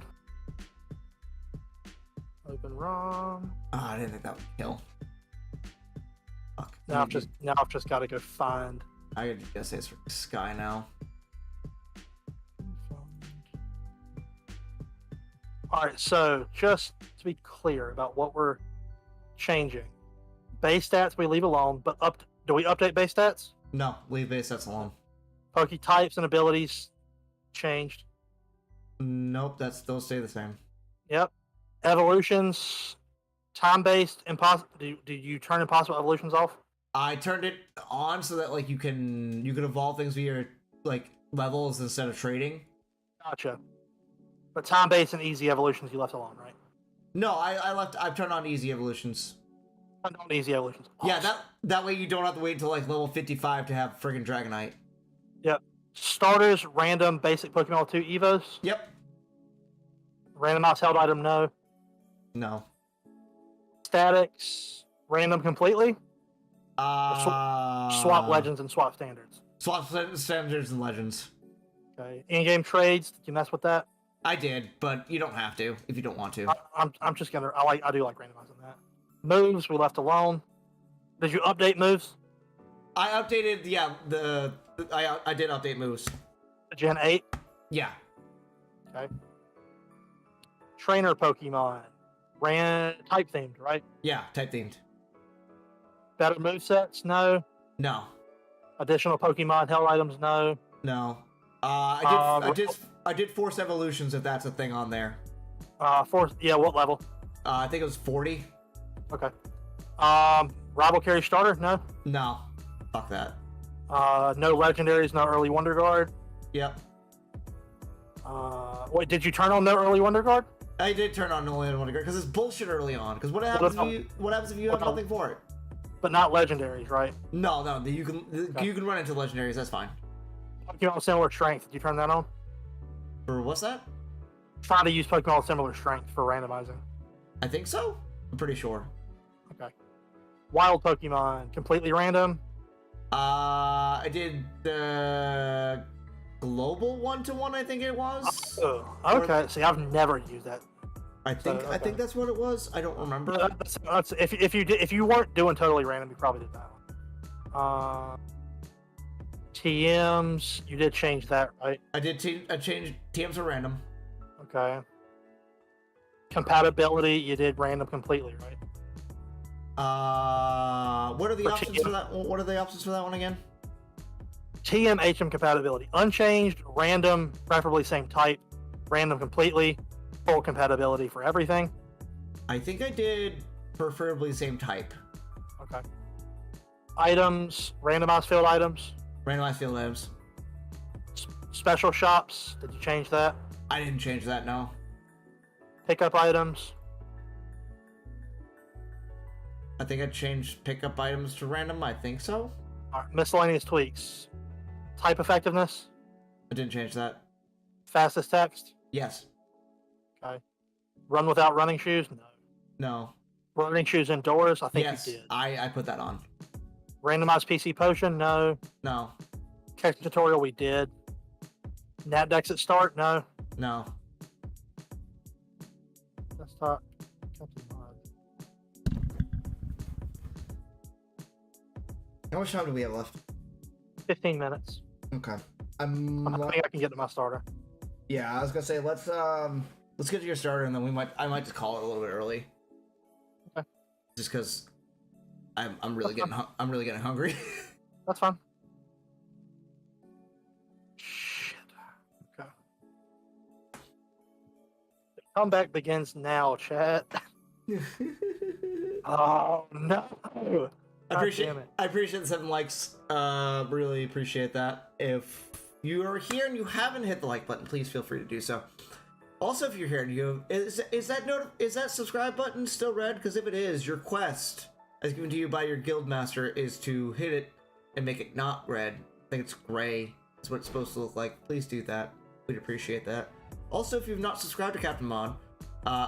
Open ROM. Oh, I didn't think that would kill. Fuck. Now I've just got to go find. I guess it's for Sky now. All right, so just to be clear about what we're changing, base stats we leave alone, but do we update base stats? No, leave base stats alone. Poke types and abilities changed. Nope, those stay the same. Yep. Evolutions, time-based, impossible. Do you turn impossible evolutions off? I turned it on so that like you can evolve things via like levels instead of trading. Gotcha. But time-based and easy evolutions you left alone, right? No, I've turned on easy evolutions. Turned on easy evolutions. Awesome. Yeah, that way you don't have to wait until like level 55 to have friggin' Dragonite. Yep. Starters, random, basic Pokemon 2 Evos. Yep. Randomized held item, no. No. Statics, random completely. Swap legends and swap standards. Swap standards and legends. Okay. In-game trades, did you mess with that? I did, but you don't have to if you don't want to. I'm just gonna. I do like randomizing that. Moves we left alone. Did you update moves? I updated. Yeah, I did update moves. Gen 8. Yeah. Okay. Trainer Pokemon. Ran type themed, right? Yeah, type themed. Better movesets? No. No. Additional Pokemon held items? No. No. I did force evolutions if that's a thing on there. Yeah, what level? I think it was 40. Okay. Rival carry starter? No. No. Fuck that. No legendaries, no early Wonder Guard. Yep. Wait, did you turn on no early Wonder Guard? I did turn on no early Wonder Guard because it's bullshit early on. Because what happens if you have nothing for it? But not legendaries, right? No, you can run into legendaries. That's fine. Pokemon with similar strength. Did you turn that on? For what's that? Trying to use Pokemon with similar strength for randomizing. I think so. I'm pretty sure. Okay. Wild Pokemon, completely random. I did the global 1-to-1. I think it was. Oh, okay. See, I've never used that. I think that's what it was. I don't remember. If you weren't doing totally random, you probably did that one. TMs, you did change that, right? I did. I changed TMs are random. Okay. Compatibility, you did random completely, right? What are the options for that? What are the options for that one again? TM HM compatibility, unchanged, random, preferably same type, random completely, full compatibility for everything. I think I did preferably same type. Okay. Items, randomized field items. Randomized field items. Special shops, did you change that? I didn't change that, no. Pickup items. I think I changed pickup items to random. I think so. All right. Miscellaneous tweaks. Type effectiveness. I didn't change that. Fastest text. Yes. Okay. Run without running shoes. No. No. Running shoes indoors. I think yes, you did. I put that on. Randomized PC potion. No. No. Catch tutorial. We did. Nat decks at start. No. No. Desktop. How much time do we have left? 15 minutes. Okay. I think I can get to my starter. Yeah, I was gonna say let's get to your starter, and then I might just call it a little bit early. Okay. Just because I'm really getting hungry. That's fine. Shit. Okay. The comeback begins now, chat. Oh no! I appreciate the 7 likes. Really appreciate that. If you are here and you haven't hit the like button, please feel free to do so. Also, if you're here and is that subscribe button still red? Because if it is, your quest, as given to you by your guild master, is to hit it and make it not red. I think it's gray. That's what it's supposed to look like. Please do that. We'd appreciate that. Also, if you've not subscribed to Captain Mon,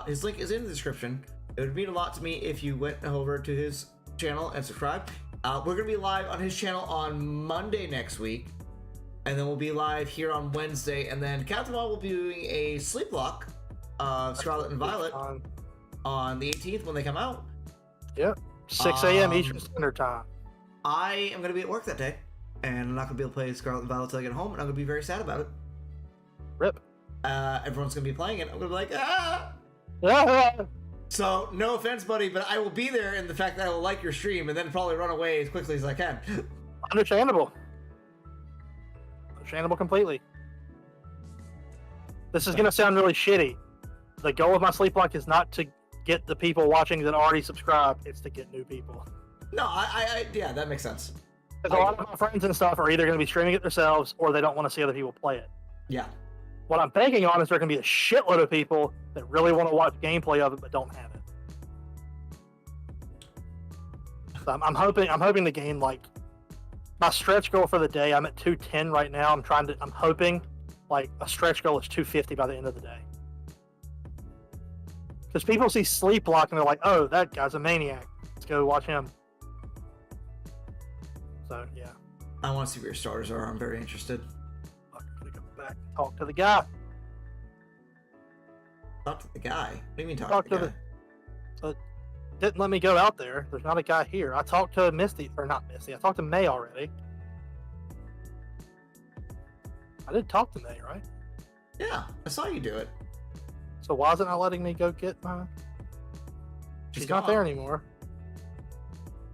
his link is in the description. It would mean a lot to me if you went over to his channel and subscribed. We're going to be live on his channel on Monday next week. And then we'll be live here on Wednesday. And then Captain Mon will be doing a sleep lock, Scarlet and Violet, on the 18th when they come out. Yep. 6 a.m. Eastern Standard Time. I am going to be at work that day. And I'm not going to be able to play Scarlet and Violet until I get home. And I'm going to be very sad about it. Rip. Everyone's going to be playing it. I'm going to be like, ah! Ah! So, no offense, buddy, but I will be there in the fact that I will like your stream and then probably run away as quickly as I can. Understandable. Understandable completely. This is going to sound really shitty. The goal of my sleep lock is not to get the people watching that already subscribe. It's to get new people. No, yeah, that makes sense. Because a lot of my friends and stuff are either going to be streaming it themselves or they don't want to see other people play it. Yeah. What I'm banking on is there going to be a shitload of people that really want to watch gameplay of it but don't have it. So I'm hoping to gain like my stretch goal for the day. I'm at 210 right now. I'm hoping like a stretch goal is 250 by the end of the day. Because people see Sleep Lock and they're like, "Oh, that guy's a maniac. Let's go watch him." So yeah. I want to see what your starters are. I'm very interested. Back and talk to the guy. Talk to the guy? What do you mean talk to the guy? Didn't let me go out there. There's not a guy here. I talked to Misty, or not Misty. I talked to May already. I did talk to May, right? Yeah, I saw you do it. So why isn't it letting me go get my... She's not there anymore.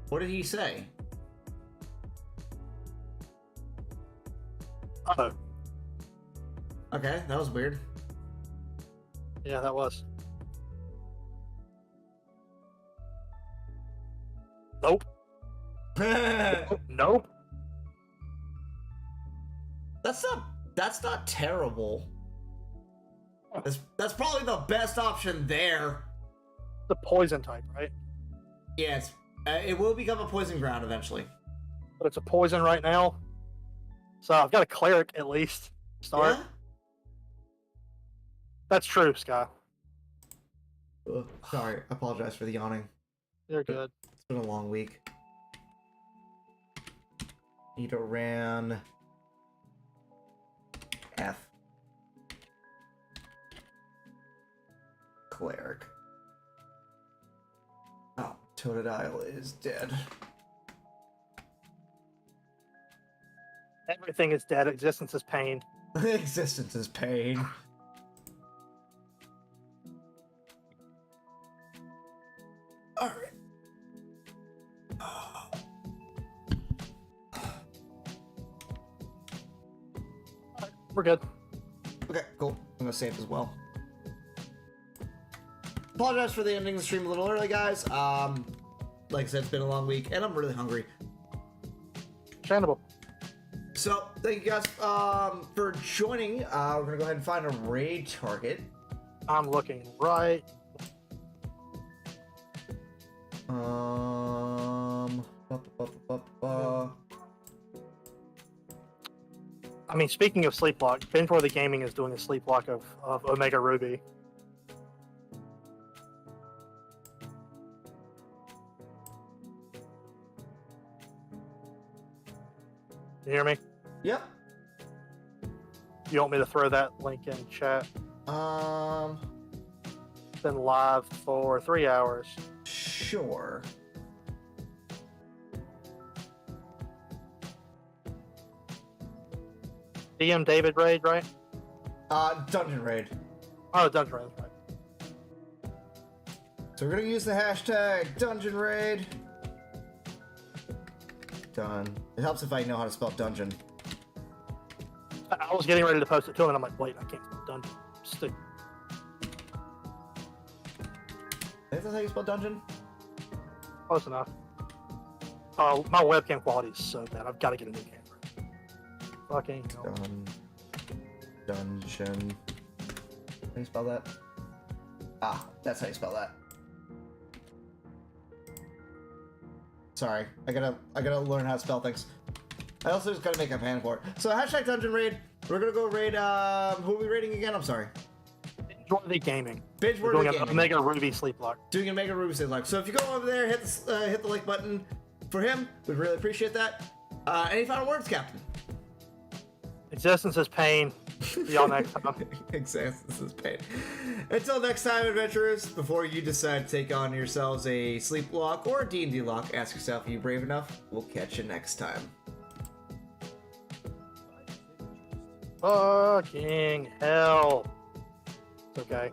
What did he say? Uh-oh. Okay, that was weird. Yeah, that was. Nope. Nope. That's not terrible. That's probably the best option there. The poison type, right? Yes. It will become a poison ground eventually. But it's a poison right now. So I've got a cleric at least. Start. Yeah? That's true, Sky. Sorry, I apologize for the yawning. You're good. It's been a long week. Need a ran F. Cleric. Oh, Totodile is dead. Everything is dead. Existence is pain. Existence is pain. Alright. We're good. Okay, cool. I'm gonna save as well. Apologize for the ending of the stream a little early, guys. Like I said, it's been a long week, and I'm really hungry. Understandable. So, thank you guys for joining. We're gonna go ahead and find a raid target. I'm looking right. I mean, speaking of sleep lock, Binge-Worthy Gaming is doing a sleep lock of Omega Ruby. You hear me? Yep. You want me to throw that link in chat? It's been live for 3 hours. Sure. DM David raid, right? Dungeon raid. Oh, dungeon raid, right. So we're gonna use the hashtag dungeon raid. Done. It helps if I know how to spell dungeon. I was getting ready to post it to him, and I'm like, wait, I can't spell dungeon. Stupid. Is that how you spell dungeon? Close enough. My webcam quality is so bad. I've got to get a new camera. Fucking hell. Dungeon. How do you spell that? Ah, that's how you spell that. Sorry, I gotta learn how to spell things. I also just gotta make a pan for it. So hashtag dungeon raid. We're gonna go raid. Who are we raiding again? I'm sorry. Binge-worthy gaming. Binge-worthy gaming. Omega Ruby Sleep Lock. Doing an Omega Ruby Sleep Lock. So if you go over there, hit the like button for him. We'd really appreciate that. Any final words, Captain? Existence is pain. See y'all next time. Existence is pain. Until next time, adventurers, before you decide to take on yourselves a sleep lock or a D&D lock, ask yourself, are you brave enough? We'll catch you next time. Fucking hell. It's okay.